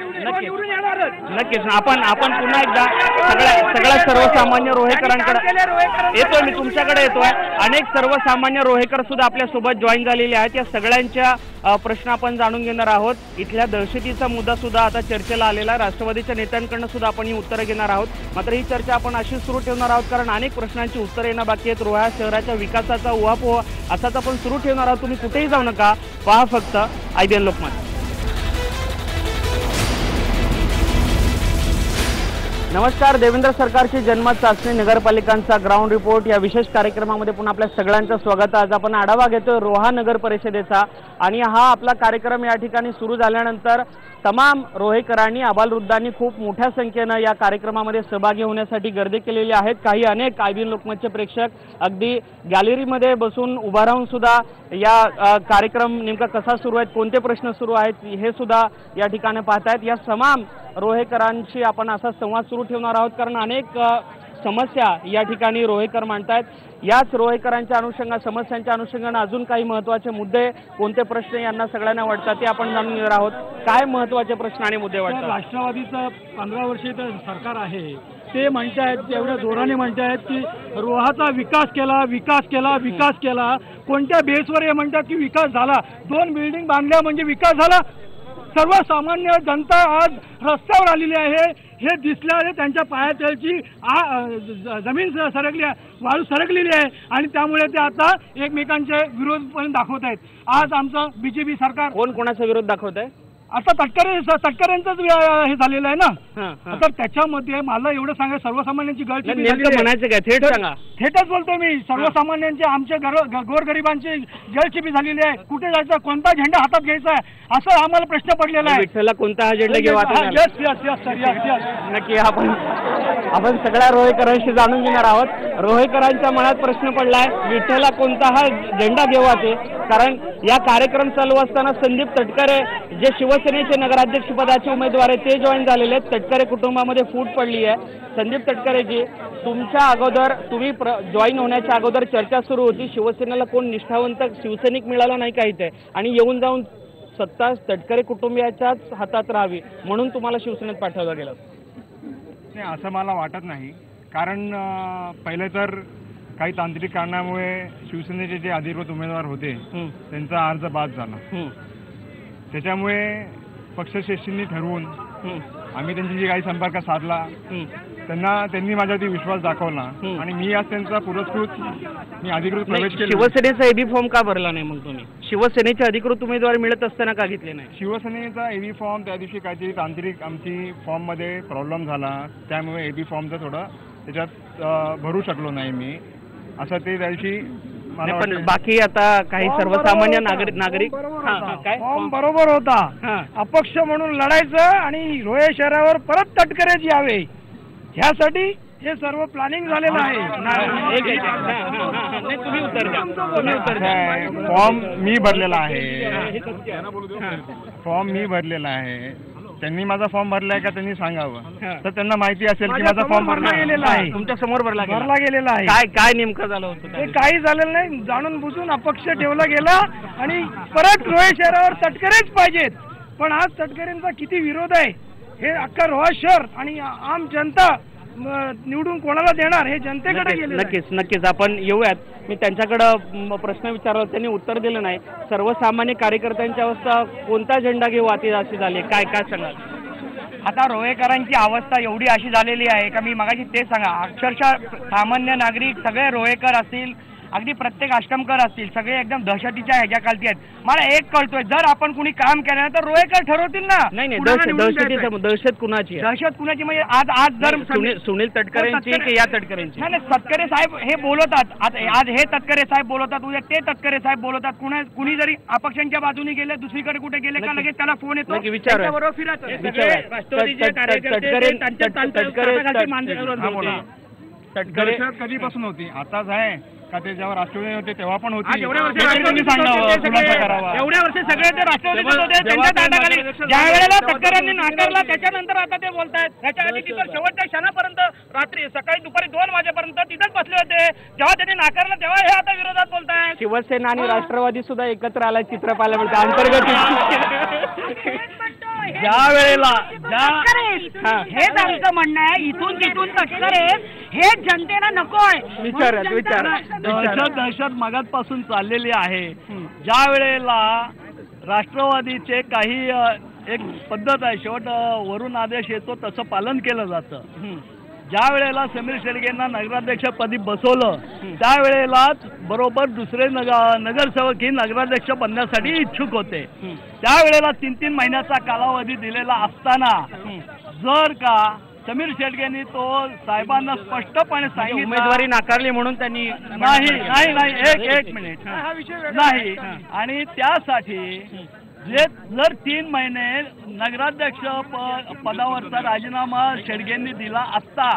नक्कीच आपण पुन्हा एकदा सगळ्या सर्वसामान्य रोहेकरांकडे येतोय. मी तुमच्याकडे येतोय. अनेक सर्वसामान्य रोहेकर सुद्धा आपल्या सोबत जॉईन झालेले आहेत. या सगळ्यांच्या प्रश्न आपण जाणून घेणार आहोत. इथल्या दहशतीचा मुद्दा सुद्धा आता चर्चेला आलेला आहे. राष्ट्रवादीच्या नेत्यांकडनं सुद्धा आपण ही उत्तरं घेणार आहोत. मात्र ही चर्चा आपण अशीच सुरू ठेवणार आहोत कारण अनेक प्रश्नांची उत्तरं येणं बाकी आहेत. रोहा शहराच्या विकासाचा उहापोह असाच आपण सुरू ठेवणार आहोत. तुम्ही कुठेही जाऊ नका, पहा फक्त IBN लोकमत. नमस्कार. देवेंद्र सरकारची जनमत चाचणी नगरपालिकांचा ग्राउंड रिपोर्ट या विशेष कार्यक्रमामध्ये पुन्हा आपल्या सगळ्यांचं स्वागत. आज आपण आढावा घेतोय रोहा नगर परिषदेचा आणि हा आपला कार्यक्रम या ठिकाणी सुरू झाल्यानंतर तमाम रोहेकरांनी आबालवृद्धांनी खूप मोठ्या संख्येनं या कार्यक्रमामध्ये सहभागी होण्यासाठी गर्दी केलेली आहेत. काही अनेक IBN लोकमतचे प्रेक्षक अगदी गॅलरीमध्ये बसून उभा राहून सुद्धा या कार्यक्रम नेमका कसा सुरू आहे, कोणते प्रश्न सुरू आहेत हे सुद्धा या ठिकाणी पाहतायत. या तमाम रोहेकरांशी आपण असा संवाद सुरू ठेवणार आहोत कारण अनेक समस्या या ठिकाणी रोहेकर मांडतायत. याच रोहेकरांच्या अनुषंगाने समस्यांच्या अनुषंगाने अजून काही महत्त्वाचे मुद्दे, कोणते प्रश्न यांना सगळ्यांना वाटतात ते आपण जाणून घेणार आहोत. काय महत्त्वाचे प्रश्न आणि मुद्दे वाटतात? राष्ट्रवादीचं 15 वर्षीय सरकार आहे ते म्हणतायत एवढ्या जोराने म्हणतायत की रोहाचा विकास केला. कोणत्या बेसवर हे म्हणतात की विकास झाला? 2 बिल्डिंग बांधल्या म्हणजे विकास झाला? सर्वसामान्य जनता आज रस्त्यावर आलेली आहे. हे दिसलं आहे त्यांच्या पायातलची जमीन सरकली आहे, वाळू सरकलेली आहे आणि त्यामुळे ते आता एकमेकांचे विरोध पण दाखवत आहेत. आज आमचं BJP सरकार कोणाचा विरोध दाखवत आहे? आता तटकरेंचंच हे झालेलं आहे ना. तर त्याच्यामध्ये मला एवढं सांगा सर्वसामान्यांची गळचेपी म्हणायचं काय? थेट सांगा. थेटच बोलतो मी. सर्वसामान्यांचे आमच्या गोरगरिबांची गळचेपी झालेली आहे. कुठे जायचं, कोणता झेंडा हातात घ्यायचा आहे असं आम्हाला प्रश्न पडलेला आहे. विठ्ठलला कोणता हा झेंडा घेऊ? नक्की आपण सगळ्या रोहेकरांशी जाणून घेणार आहोत. रोहेकरांच्या मनात प्रश्न पडलाय विठ्ठलला कोणता हा झेंडा घेवाचे. कारण या कार्यक्रम चालू असताना संदीप तटकरे जे शिवसेनेचे नगराध्यक्ष पदाचे उमेदवार आहेत ते जॉईन झालेले आहेत. तटकरे कुटुंबामध्ये फूट पडली आहे. संदीप तटकरेजी, तुमच्या अगोदर तुम्ही जॉईन होण्याच्या अगोदर चर्चा सुरू होती शिवसेनेला कोण निष्ठावंत शिवसैनिक मिळाला नाही का इथे आणि येऊन जाऊन सत्ता तटकरे कुटुंबियाच्याच हातात राहावी म्हणून तुम्हाला शिवसेनेत पाठवलं गेलं? नाही, असं मला वाटत नाही. कारण पहिले तर काही तांत्रिक कारणामुळे शिवसेनेचे जे अधिकृत उमेदवार होते त्यांचा अर्ज बाद झाला. त्याच्यामुळे पक्षश्रेष्ठींनी ठरवून आम्ही त्यांच्याशी काही संपर्क साधला. त्यांनी माझ्यावरती विश्वास दाखवला आणि मी आज त्यांचा पुरस्कृत मी अधिकृत प्रवेश केला. शिवसेनेचा एबी फॉर्म का भरला नाही मग तुम्ही? शिवसेनेचे अधिकृत उमेदवार मिळत असताना का घेतले नाही? शिवसेनेचा एबी फॉर्म त्या दिवशी काहीतरी तांत्रिक आमची फॉर्ममध्ये प्रॉब्लेम झाला त्यामुळे एबी फॉर्मचं थोडं त्याच्यात भरू शकलो नाही मी, असं ते त्या दिवशी मला नाही, पण वाटतं. बाकी आता काही सर्वसामान्य नागरिक काय फॉर्म बरोबर होता. अपक्ष म्हणून लढायचं आणि रोहे शहरावर परत तटकरेच यावे ह्यासाठी हे सर्व प्लॅनिंग झालेलं आहे. तुम्ही उत्तर द्या. फॉर्म मी भरलेला आहे, फॉर्म मी भरलेला आहे. त्यांनी माझा फॉर्म भरलाय का त्यांनी सांगावं, तर त्यांना माहिती असेल की माझा फॉर्म भरला गेलेला आहे. तुमच्या समोर भरला गेलेला आहे. काय काय नेमकं झालं होतं ते काही झालेलं नाही, जाणून बुजून अपक्ष ठेवला गेला आणि परत रोहे शहरावर तटकरेच पाहिजेत. पण आज तटकरेंचा किती विरोध आहे हे अख्खा रोहा शहर आणि आम जनता निवडून कोणाला देणार हे जनतेकडे गेले. नक्कीच आपण येऊयात. मी त्यांच्याकडं प्रश्न विचारला, त्यांनी उत्तर दिलं नाही. सर्वसामान्य कार्यकर्त्यांची अवस्था कोणता झेंडा घेऊ आती अशी झाली, काय काय सांगाल? आता रोहेकरांची अवस्था एवढी अशी झालेली आहे का मी मगाशी तेच सांगा, अक्षरशः सामान्य नागरिक सगळे रोहेकर असतील, अगदी प्रत्येक अष्टमकर असतील, सगळे एकदम दहशतीच्या ह्याच्या खालती आहेत. मला एक कळतोय, जर आपण कुणी काम केलं तर रोहेकर ठरवतील ना. नाही दहशत कुणाची दहशत कुणाची म्हणजे आज जर सुनील तटकरेंची की या तटकरेंची? नाही तटकरे साहेब हे बोलवतात, आज हे तटकरे साहेब बोलवतात, उद्या ते तटकरे साहेब बोलवतात. कुणी जरी अपक्षांच्या बाजूने गेले, दुसरीकडे कुठे गेले का लगेच त्याला फोन येतो, त्याच्याबरोबर फिरत. तटकरे कधीपासून होती? आताच आहे का ते जेव्हा राष्ट्रवादी होते तेव्हा पण होती? एवढ्या वर्ष सगळे ते राष्ट्रवादीत होते, त्यांच्या ताटाखाली ज्या वेळेला तटकऱ्यांनी नाकारला त्याच्यानंतर आता ते बोलतायत. त्याच्या आधी तिथं शेवटच्या क्षणापर्यंत रात्री सकाळी दुपारी 2 वाजेपर्यंत तिथंच बसले होते. जेव्हा त्यांनी नाकारलं तेव्हा हे आता विरोधात बोलतायत. शिवसेना आणि राष्ट्रवादी सुद्धा एकत्र आला चित्र पाहायला मिळतं अंतर्गत. ज्या वेळेला हेच आमचं म्हणणं आहे, इथून तिथून तटकरे हे जनतेला नको आहे. दहशत मगातपासून चाललेली आहे. ज्या वेळेला राष्ट्रवादीचे काही एक पद्धत आहे, शेवट वरून आदेश येतो तसं पालन केलं जातं. ज्या वेळेला समीर शेळकेंना नगराध्यक्षपदी बसवलं त्यावेळेलाच बरोबर दुसरे नगरसेवक ही नगराध्यक्ष बनण्यासाठी इच्छुक होते. त्यावेळेला 3-3 महिन्याचा कालावधी दिलेला असताना जर का समीर शेळकेंनी तो साहेबांना स्पष्टपणे सांगितलं, उमेदवारी नाकारली म्हणून त्यांनी नाही एक मिनिट नाही. आणि त्यासाठी जर 3 महिने नगराध्यक्ष पदावरचा राजीनामा शेळकेंनी दिला असता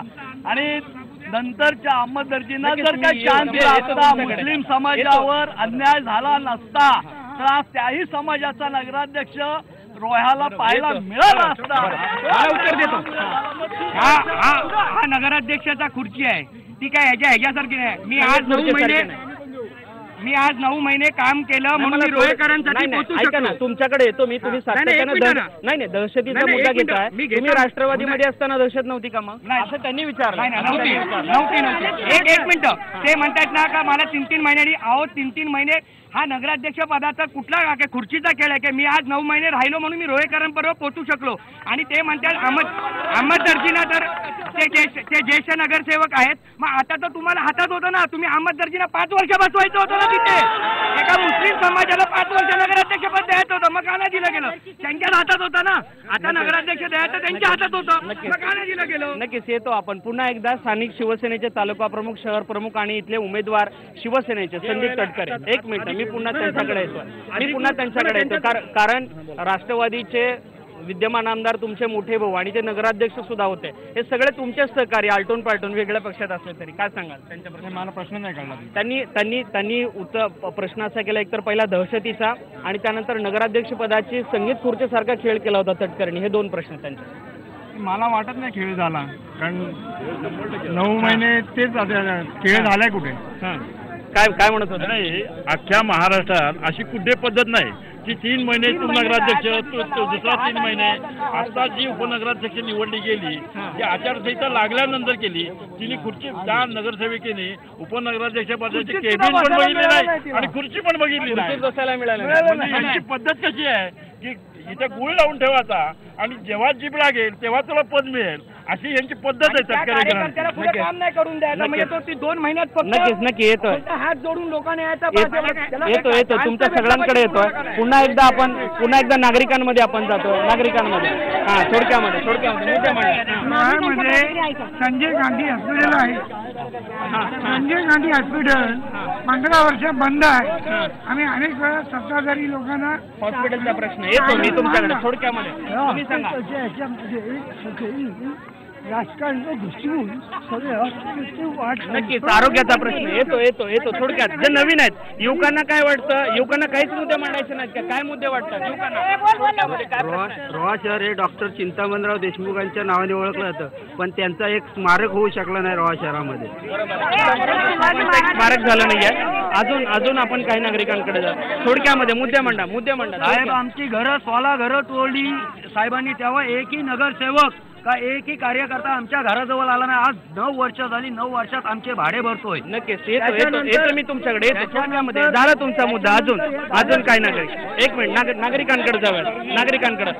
आणि नंतरच्या अंमलबजावणीला जर काही चान्स दिला असता, मुस्लिम समाजावर अन्याय झाला नसता, तर त्याही समाजाचा नगराध्यक्ष रोह्याला पाहायला मिळाला असता. उत्तर देतो. हा नगराध्यक्षाचा खुर्ची आहे, ती काय ह्याच्यासारखी नाही. मी आज 9 महिने काम केलं म्हणून मी रोहेकरांसाठी पोहोचू शकलो. तुमच्याकडे येतो मी, तुम्ही नाही दहशतीचा मुद्दा घेताय. तुम्ही राष्ट्रवादीमध्ये असताना दहशत नव्हती का? मग असं त्यांनी विचारलं. नव्हती. एक मिनिट. ते म्हणतात ना का मला 3-3 महिन्यांनी 3-3 महिने हा नगराध्यक्ष पदाचा कुठला खुर्चीचा खेळ आहे की मी आज 9 महिने राहिलो म्हणून मी रोहेकरांबरोबर पोहोचू शकलो. आणि ते म्हणतात अहमद दर्जीना तर ते ज्येष्ठ नगरसेवक आहेत. मग आता तर तुम्हाला हातात होतं ना, तुम्ही अहमद दर्जीना 5 वर्ष बसवायचं होतं ना तिथे. एका मुस्लिम समाजाला 5 वर्ष नगराध्यक्ष पद द्यायचं होतं, मग का नाही दिलं गेलं? त्यांच्याच हातात होतं ना. आता नगराध्यक्ष द्यायचं त्यांच्या हातात होतं, मग का नाही दिलं गेलं? नक्कीच येतो आपण पुन्हा एकदा. स्थानिक शिवसेनेचे तालुका प्रमुख, शहर प्रमुख आणि इथले उमेदवार शिवसेनेचे संदीप तटकरे. एक मिनिट, मी पुन्हा त्यांच्याकडे येतो. कारण राष्ट्रवादीचे विद्यमान आमदार तुमचे मोठे भाऊ आणि ते नगराध्यक्ष सुद्धा होते, हे सगळे तुमचे सहकारी आलटून पालटून वेगळ्या पक्षात असले तरी काय सांगाल त्यांच्याबद्दल? मला प्रश्न नाही कळला. त्यांनी प्रश्न असा केला, एकतर पहिला दहशतीचा आणि त्यानंतर नगराध्यक्ष पदाची संगीत खुर्चीसारखा खेळ केला होता तटकरेंनी. हे 2 प्रश्न त्यांचे. मला वाटत नाही खेळ झाला, कारण 9 महिने तेच खेळ झालाय कुठे? काय म्हणत होतं? नाही, अख्ख्या महाराष्ट्रात अशी कुठे पद्धत नाही की 3 महिने तू नगराध्यक्ष, दुसरा 3 महिने. आता जी उपनगराध्यक्ष निवडली गेली जी आचारसंहिता लागल्यानंतर केली, तिने खुर्ची त्या नगरसेविकेने उपनगराध्यक्ष पदाची केबिन पण बघितली नाही आणि खुर्ची पण बघितली नाही. यांची पद्धत कशी आहे की इथे गुळ लावून ठेवायचा आणि जेव्हा जीभ लागेल तेव्हा तुला पद मिळेल, अशी यांची पद्धत आहे कार्यकर्त्याला तटकरेकरांची. पुढे काम नाही करून द्यायचं म्हणजे तो ती 2 महिन्यात फक्त नक्की येतोय फक्त हात जोडून लोकांना यायचा येतो तुमच्या सगळ्यांकडे येतोय. पुन्हा एकदा नागरिकांमध्ये आपण जातोय. नागरिकांमध्ये हा थोडक्यामध्ये मुद्दे मांडा. म्हणजे संजय गांधी हॉस्पिटल आहे. संजय गांधी हॉस्पिटल 15 वर्ष बंद आहे. आम्ही अनेक वेळा सत्ताधारी लोकांना हॉस्पिटलचा प्रश्न येतो मी तुमच्याकडे थोडक्यामध्ये तुम्ही सांगा. राजकारणाच्या दृष्टीहून नक्कीच आरोग्याचा प्रश्न येतो थोडक्यात. जे नवीन आहेत युवकांना काय वाटतं? युवकांना काहीच मुद्दे मांडायचे नाहीत का? काय मुद्दे वाटतात युवकांना? रोहा शहर हे डॉक्टर चिंतामणराव देशमुखांच्या नावाने ओळखलं जातं, पण त्यांचा एक स्मारक होऊ शकला नाही रोहा शहरामध्ये. स्मारक झालं नाहीये. अजून आपण काही नागरिकांकडे जातो. थोडक्यामध्ये मुद्दे मांडा. साहेब आमची घरं 16 घरं तोडली साहेबांनी, तेव्हा एकही नगरसेवक का एकही कार्यकर्ता आमच्या घराजवळ आला नाही. आज 9 वर्ष झाली. 9 वर्षात आमचे भाडे भरतोय. नक्कीच येतो मी तुमच्याकडे येतो. थोडक्यामध्ये झाला तुमचा मुद्दा. अजून काय नागरिक? एक मिनिट नागरिकांकडे जाऊया. नागरिकांकडे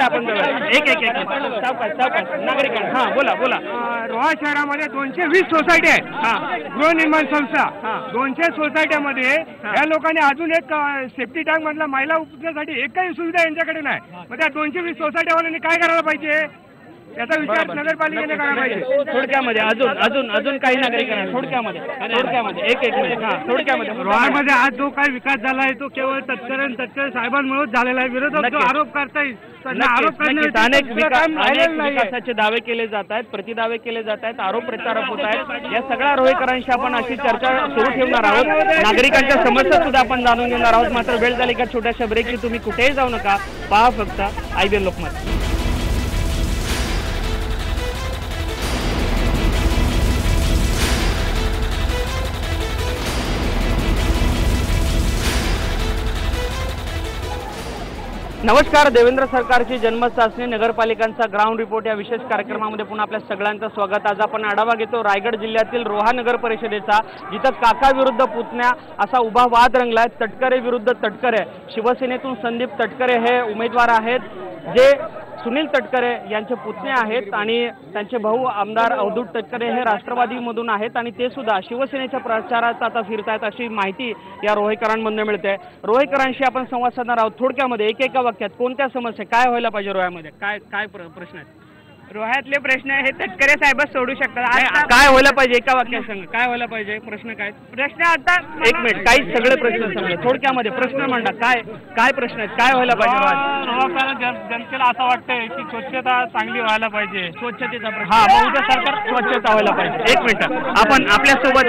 आपण जाऊया. एक सावकाश नागरिकांकडे. हा बोला. रोहा शहरामध्ये 220 सोसायटी आहेत. गृहनिर्माण संस्था 200 सोसायट्यामध्ये या लोकांनी अजून एक सेफ्टी टँक मधला महिला उपचारासाठी एकही सुविधा यांच्याकडे नाही. मग त्या 220 सोसायट्यावाल्यांनी काय करायला पाहिजे याचा विचार नगरपालिकेने करायला पाहिजे. थोडक्यामध्ये अजून काही नागरिकांना थोडक्यामध्ये एक मिनिट. हा थोडक्यामध्ये रोहामध्ये आज जो काही विकास झाला आहे तो केवळ तटकरे साहेबांमुळेच झालेला आहे. विरोधक जो आरोप करतायत अनेक विकासाचे दावे केले जात आहेत, प्रतिदावे केले जात आहेत, आरोप प्रत्यारोप होत आहेत. या सगळ्या रोहेकरांशी आपण अशी चर्चा सुरू ठेवणार आहोत. नागरिकांच्या समस्या सुद्धा आपण जाणून घेणार आहोत. मात्र वेळ झाली का छोट्याशा ब्रेकची. तुम्ही कुठेही जाऊ नका. पहा फक्त IBN लोकमत. नमस्कार. देवेंद्र सरकारची जन्मत चाचणी नगरपालिकांचा ग्राउंड रिपोर्ट या विशेष कार्यक्रमामध्ये पुन्हा आपल्या सगळ्यांचं स्वागत. आज आपण आढावा घेतो रायगड जिल्ह्यातील रोहा नगर परिषदेचा, जिथं काका विरुद्ध पुतण्या असा उभा वाद रंगलाय. तटकरे विरुद्ध तटकरे. शिवसेनेतून संदीप तटकरे हे उमेदवार आहेत, जे सुनील तटकरे यांचे पुतणे आहेत, आणि त्यांचे भाऊ आमदार अवधूत तटकरे हे राष्ट्रवादीमधून आहेत, आणि ते सुद्धा शिवसेनेच्या प्रचारात आता फिरतायत अशी माहिती या रोहेकरांमधून मिळते. रोहेकरांशी आपण संवाद साधणार आहोत. थोडक्यामध्ये एका वाक्यात कोणत्या समस्या, काय व्हायला पाहिजे रोह्यामध्ये, काय प्रश्न आहेत? रोह्यातले प्रश्न हे तटकरे साहेबच सोडू शकतात. काय व्हायला पाहिजे एका वाक्यात सांगा. काय व्हायला पाहिजे? प्रश्न काय? प्रश्न आता एक मिनिट. काही सगळे प्रश्न सांगा. थोडक्यामध्ये प्रश्न मांडा. काय प्रश्न आहेत? काय व्हायला पाहिजे? रोहा जनतेला असं वाटतंय की स्वच्छता चांगली व्हायला पाहिजे. स्वच्छतेचा प्रश्न. हा, बहुधा सरकार स्वच्छता व्हायला पाहिजे. एक मिनिट. आपण आपल्यासोबत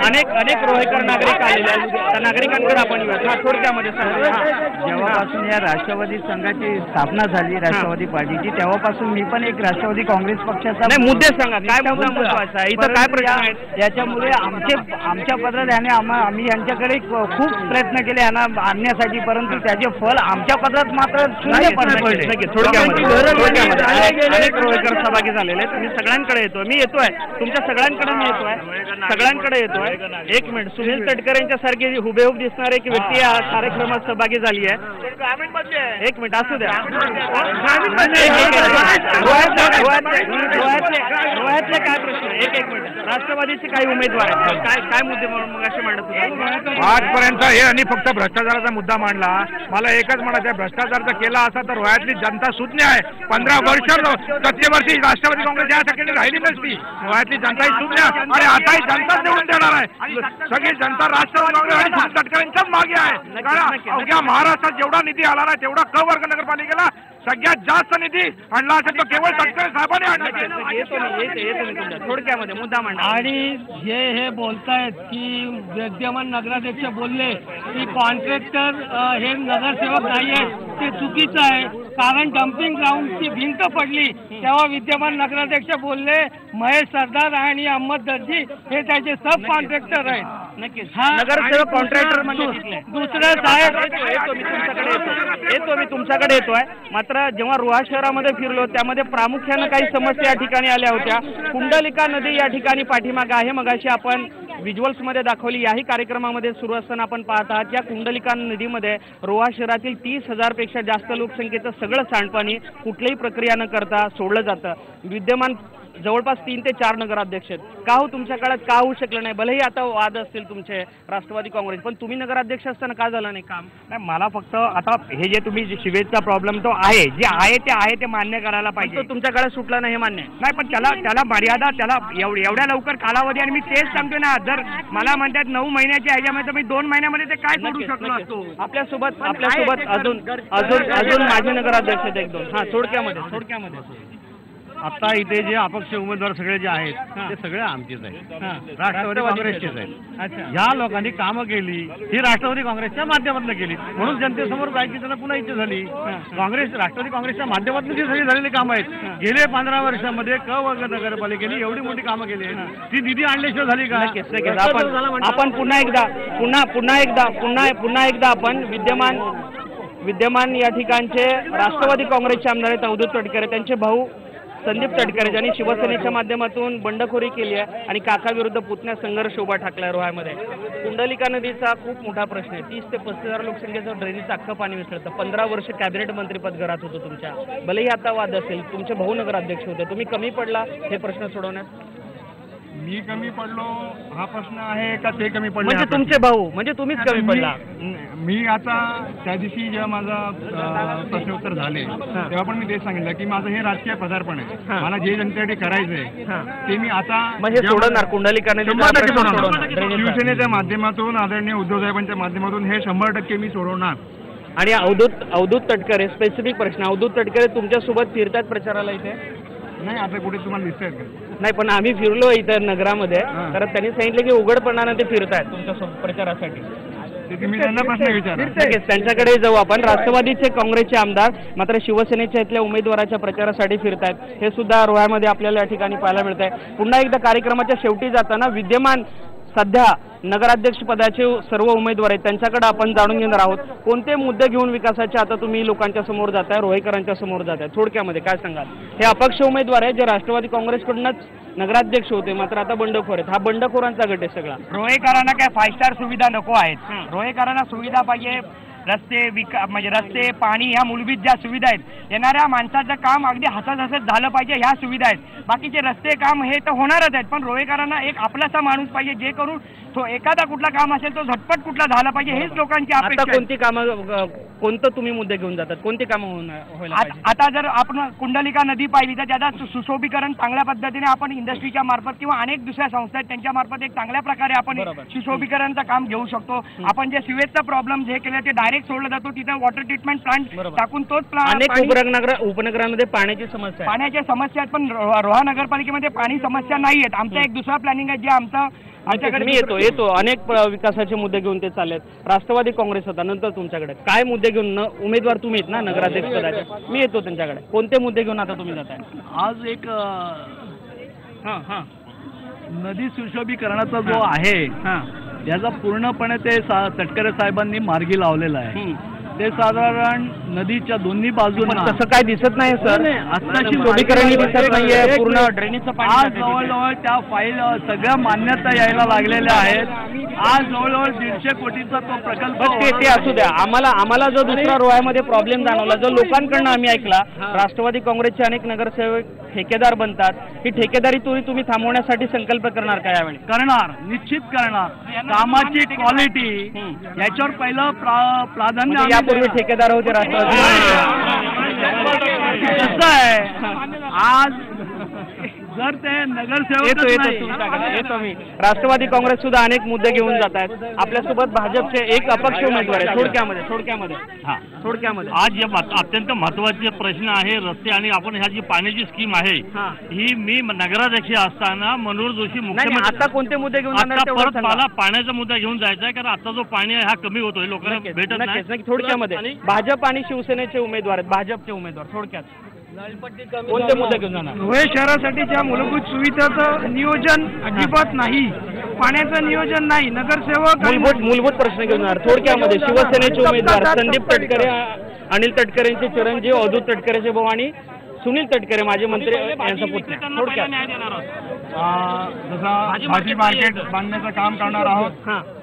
अनेक रोहेकर नागरिक आलेले आहेत. त्या नागरिकांकडे आपण येऊया. थोडक्यामध्ये सांगा. जेव्हापासून या राष्ट्रवादी संघाची स्थापना झाली, राष्ट्रवादी पार्टीची, तेव्हापासून मी पण एक राष्ट्रवादी काँग्रेस पक्षाचा नाही, मुद्दे सांगा. काय मुद्दा महत्वाचा आहे? इथं काय प्रश्न आहेत? याच्यामुळे आमच्या पत्रात आम्ही यांच्याकडे खूप प्रयत्न केले यांना आणण्यासाठी, परंतु त्याचे फल आमच्या पत्रात मात्र शून्य पडले. थोडक्यामध्ये अनेक रोहेकर सहभागी झालेले आहेत. मी सगळ्यांकडे येतोय. तुमच्या सगळ्यांकडे मी येतोय. एक मिनिट. सुनील तटकरे यांच्या सारखी हुबेहूब दिसणारी एक व्यक्ती या कार्यक्रमात सहभागी झाली आहे. एक मिनिट असू द्या. रोह्यातले काय प्रश्न? एक मिनिट. राष्ट्रवादीचे काही उमेदवार आहेत, काय मुद्दे मग असे मांडत होते आजपर्यंत? हे आणि फक्त भ्रष्टाचाराचा मुद्दा मांडला. मला एकच म्हणायचं आहे, भ्रष्टाचार जर केला असा तर रोह्यातली जनता सुज्ञ आहे. 15 वर्ष सत्तेवरची राष्ट्रवादी काँग्रेस यासाठी राहिली नसती. रोह्यातली जनता ही सुज्ञ, आणि आताही जनता निवडून देणार आहे. सगळी जनता राष्ट्रवादी काँग्रेस आणि सुनील तटकरेंच्याच मागे आहे. कारण अवघ्या महाराष्ट्रात जेवढा निधी आला नाही तेवढा क वर्ग नगरपालिकेला सगळ्यात जास्त निधी आणला असेल तो केवळ तटकरे साहेबांनी आणला. थोडक्यामध्ये मुद्दा मांडा. आणि हे बोलतायत की विद्यमान नगराध्यक्ष बोलले की कॉन्ट्रॅक्टर हे नगरसेवक नाही आहेत, ते चुकीचं आहे. कारण डम्पिंग ग्राउंडची भिंत पडली तेव्हा विद्यमान नगराध्यक्ष बोलले महेश सरदार आणि अहमद दर्जी हे त्याचे सब कॉन्ट्रॅक्टर आहेत. नक्कीच हा, नगरसेवक आणि कॉन्ट्रॅक्टर दुसरं- म्हणजे तिथले. दुसरं साहेब मी तुमच्याकडे येतोय. मात्र जेव्हा रोहा शहरामध्ये फिरलो त्यामध्ये प्रामुख्यानं काही समस्या या ठिकाणी आल्या होत्या. कुंडलिका नदी या ठिकाणी पाठीमागे आहे. मगाशी आपण व्हिज्युअल्समध्ये दाखवली. याही कार्यक्रमामध्ये सुरू असताना आपण पाहत आहात या कुंडलिका नदीमध्ये रोहा शहरातील 30,000 पेक्षा जास्त लोकसंख्येचं सगळं सांडपाणी कुठल्याही प्रक्रिया न करता सोडलं जातं. विद्यमान जवळपास 3 ते 4 नगराध्यक्ष आहेत. का हो तुमच्या काळात का होऊ शकलं नाही? भलेही आता वाद असतील तुमचे राष्ट्रवादी काँग्रेस, पण तुम्ही नगराध्यक्ष असताना का झालं नाही काम? नाही, मला फक्त आता हे जे तुम्ही शिवेचा प्रॉब्लेम तो आहे, जे आहे ते मान्य करायला पाहिजे. तो तुमच्या काळात सुटला नाही हे मान्य आहे. नाही, पण त्याला मर्यादा, त्याला एवढ्या लवकर कालावधी, आणि मी तेच सांगतो ना, जर मला म्हणतात 9 महिन्याच्या ह्याच्यामध्ये, तर मी 2 महिन्यामध्ये ते काय करू शकलो असतो. आपल्यासोबत अजून माजी नगराध्यक्ष आहेत 1-2. हा, थोडक्यामध्ये आता इथे जे अपक्ष उमेदवार सगळे जे आहेत ते सगळे आमचेच आहेत, राष्ट्रवादी काँग्रेसचेच आहेत. अच्छा. ह्या लोकांनी कामं केली ही राष्ट्रवादी काँग्रेसच्या माध्यमातून केली, म्हणून जनतेसमोर जायची त्यांना पुन्हा इच्छा झाली. राष्ट्रवादी काँग्रेसच्या माध्यमातून जी सगळी झालेली कामं आहेत, गेले 15 वर्षामध्ये नगरपालिकेने एवढी मोठी कामं केली आहेत, ती निधी आणल्याशिवाय झाली का? आपण पुन्हा एकदा आपण विद्यमान या ठिकाणचे राष्ट्रवादी काँग्रेसचे आमदार आहेत अवधूत तटकरे, त्यांचे भाऊ संदीप तटकरे ज्यांनी शिवसेनेच्या माध्यमातून बंडखोरी केली आहे आणि काका विरुद्ध पुतण्या संघर्ष उभा ठाकला रोह्यामध्ये. कुंडलिका नदीचा खूप मोठा प्रश्न आहे. 30 ते 35,000 लोकसंख्येचं ड्रेनेजचं अख्खं पाणी मिसळतं. 15 वर्ष कॅबिनेट मंत्रीपद घरात होतं तुमच्या. भलेही आता वाद असेल, तुमचे भाऊ नगराध्यक्ष होते, तुम्ही कमी पडला हे प्रश्न सोडवण्यात? मी कमी पडलो हा प्रश्न आहे का ते कमी पडले? म्हणजे तुमचे भाऊ, म्हणजे तुम्हीच कमी पडला. मी आता त्या दिवशी जेव्हा माझा प्रश्नोत्तर झाले तेव्हा पण मी तेच सांगितलं की माझं हे राजकीय पदार्पण आहे. मला जे जनतेसाठी करायचंय ते मी आता सोडवणार. कुंडलिका शिवसेनेच्या माध्यमातून, आदरणीय उद्धव साहेबांच्या माध्यमातून हे 100% मी सोडवणार. आणि अवधूत तटकरे, स्पेसिफिक प्रश्न, अवधूत तटकरे तुमच्यासोबत फिरतात प्रचाराला इथे? नाही, आता कुठे तुम्हाला दिसतंय का? नाही, पण आम्ही फिरलो इथं नगरामध्ये, तर त्यांनी सांगितलं की उघडपणाने ते फिरतायत तुमच्यासोबत प्रचारासाठी. मी त्यांना प्रश्न विचारला. त्यांच्याकडे जाऊ आपण. राष्ट्रवादीचे काँग्रेसचे आमदार मात्र शिवसेनेच्या इथल्या उमेदवाराच्या प्रचारासाठी फिरतायत, हे सुद्धा रोह्यामध्ये आपल्याला या ठिकाणी पाहायला मिळत आहे. पुन्हा एकदा कार्यक्रमाच्या शेवटी जाताना विद्यमान सध्या नगराध्यक्ष पदाचे सर्व उमेदवार आहेत त्यांच्याकडे आपण जाणून घेणार आहोत. कोणते मुद्दे घेऊन विकासाचे आता तुम्ही लोकांच्या समोर जाताय, रोहेकरांच्या समोर जाताय? थोडक्यामध्ये काय सांगाल? हे अपक्ष उमेदवार आहे जे राष्ट्रवादी काँग्रेसकडूनच नगराध्यक्ष होते, मात्र आता बंडखोर आहेत. हा बंडखोरांचा गट आहे सगळा. रोहेकरांना काय 5 स्टार सुविधा नको आहेत. रोहेकरांना सुविधा पाहिजे, म्हणजे रस्ते, पाणी, ह्या मूलभूत ज्या सुविधा आहेत, येणाऱ्या माणसाचं काम अगदी हसत झालं पाहिजे, ह्या सुविधा आहेत. बाकीचे रस्ते काम हे तर होणारच आहेत, पण रोहेकरांना एक आपलासा माणूस पाहिजे जे करून तो एखादा कुठला काम असेल तो झटपट कुठला झाला पाहिजे, हेच लोकांची अपेक्षा आहे. कोणती कामं, कोणतं तुम्ही मुद्दे घेऊन जातात? कोणती कामं व्हायला? आता जर आपण कुंडलिका नदी पाहिली तर त्याचं सुशोभीकरण चांगल्या पद्धतीने आपण इंडस्ट्रीच्या मार्फत किंवा अनेक दुसऱ्या संस्था आहेत त्यांच्या मार्फत एक चांगल्या प्रकारे आपण सुशोभीकरणचं काम घेऊ शकतो. आपण जे सिवेजचा प्रॉब्लेम जे केलं ते डायरेक्ट सोडलं जातो, तिथं वॉटर ट्रीटमेंट प्लांट टाकून तोच प्लांट. अनेक उपनगरांमध्ये पाण्याची समस्या आहेत, पण रोहा नगरपालिकेमध्ये पाणी समस्या नाही आहेत. आमचा एक दुसरा प्लॅनिंग आहे जे आमच्याकडे मी येतो अनेक विकासाचे मुद्दे घेऊन ते चाललेत. राष्ट्रवादी काँग्रेस होता, नंतर तुमच्याकडे काय मुद्दे घेऊन? उमेदवार तुम्ही आहेत ना नगराध्यक्ष पदाचे, मी येतो त्यांच्याकडे. कोणते मुद्दे घेऊन आता तुम्ही जाताय? आज एक नदी सुशोभीकरणाचा जो आहे याचा पूर्णपणे ते तटकरे साहेबांनी मार्गी लावलेला आहे. ते साधारण नदीच्या दोन्ही बाजूंना तसं काय दिसत नाही सर. सुशोभीकरण दिसत नाहीये. पूर्ण ड्रेनेजचं पाणी आज जवळजवळ त्या फाईल सगळ्या मान्यता यायला लागलेल्या आहेत. आज जवळजवळ 150 कोटीचा तो प्रकल्प. ते असू द्या. आम्हाला जो दुसरा रोह्यामध्ये प्रॉब्लेम जाणवला, जो लोकांकडनं आम्ही ऐकला, राष्ट्रवादी काँग्रेसचे अनेक नगरसेवक ठेकेदार बनतात. ही ठेकेदारी तुम्ही थांबवण्यासाठी संकल्प करणार का यावेळी? करणार, निश्चित करणार. कामाची क्वालिटी याच्यावर पहिलं प्राधान्य. यापूर्वी ठेकेदार होते राष्ट्रवादी. कसं आहे, आज जर ते नगरसेवक येतो मी. राष्ट्रवादी काँग्रेस सुद्धा अनेक मुद्दे घेऊन जात आहेत. आपल्यासोबत भाजपचे एक अपक्ष उमेदवार आहे. थोडक्यामध्ये आज जे अत्यंत महत्वाचे प्रश्न आहे रस्ते, आणि आपण ह्या जी पाण्याची स्कीम आहे ही मी नगराध्यक्ष असताना मनोहर जोशी मुख्यमंत्री. आता कोणते मुद्दे घेऊन? परत मला पाण्याचा मुद्दा घेऊन जायचा आहे, कारण आता जो पाणी आहे हा कमी होतोय, लोकांना भेटत नाही. थोडक्यामध्ये भाजप आणि शिवसेनेचे उमेदवार आहेत, भाजपचे उमेदवार थोडक्यात कोणते मुद्दे घेऊन जाणार? रोहा शहरासाठीच्या मूलभूत सुविधाचं नियोजन अजिबात नाही, पाण्याचं नियोजन नाही, नगरसेवक मूलभूत प्रश्न घेऊन जाणार. थोडक्यामध्ये शिवसेनेचे उमेदवार संदीप तटकरे, अनिल तटकरेंचे चिरंजीव अवधूत तटकरेचे भाऊ आणि सुनील तटकरे माजी मंत्री यांचा पुतण्या. थोडक्यात जसं भाजी मार्केट बांधण्याचं काम करणार आहोत.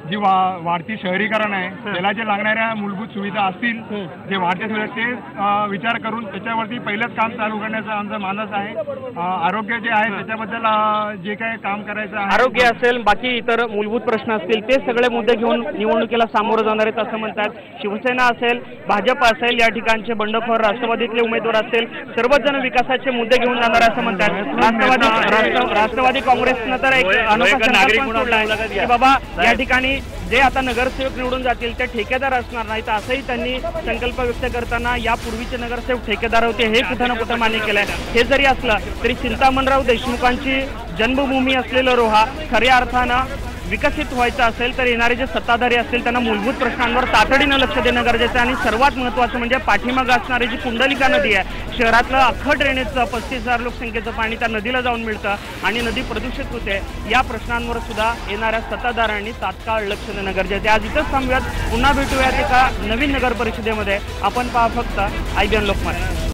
जी वाढती शहरीकरण आहे त्याला जे लागणाऱ्या मूलभूत सुविधा असतील, जे वाढते सुविधा ते विचार करून त्याच्यावरती पहिलंच काम चालू करण्याचं आमचं मानस आहे. आरोग्य जे आहे त्याच्याबद्दल जे काही काम करायचं आहे, आरोग्य असेल, बाकी इतर मूलभूत प्रश्न असतील, ते सगळे मुद्दे घेऊन निवडणुकीला सामोरं जाणार आहेत असं म्हणतात. शिवसेना असेल, भाजप असेल, या ठिकाणचे बंडखोर राष्ट्रवादीतले उमेदवार असतील, सर्वच जण विकासाचे मुद्दे घेऊन जाणार असं म्हणतात. राष्ट्रवादी काँग्रेसनं तर एक अनोखा नागरिक सोडला आहे की बाबा या ठिकाणी जे आता नगरसेवक निवडून जातील ते ठेकेदार असणार नाहीत, असंही त्यांनी संकल्प व्यक्त करताना यापूर्वीचे नगरसेवक ठेकेदार होते हे कुठं ना कुठं मान्य केलंय. हे जरी असलं तरी चिंतामणराव देशमुखांची जन्मभूमी असलेलं रोहा खऱ्या अर्थानं विकसित व्हायचं असेल तर येणारे जे सत्ताधारी असतील त्यांना मूलभूत प्रश्नांवर तातडीनं लक्ष देणं गरजेचं आहे. आणि सर्वात महत्त्वाचं म्हणजे पाठीमागं असणारी जी कुंडलिका नदी आहे, शहरातलं अख्खं ड्रेनेजचं 35,000 लोकसंख्येचं पाणी त्या नदीला जाऊन मिळतं आणि नदी प्रदूषित होते. या प्रश्नांवर सुद्धा येणाऱ्या सत्ताधाऱ्यांनी तात्काळ लक्ष देणं गरजेचं आहे. आज इथंच थांबूयात, पुन्हा भेटूयात एका नवीन नगर परिषदेमध्ये. आपण पहा फक्त IBN लोकमत.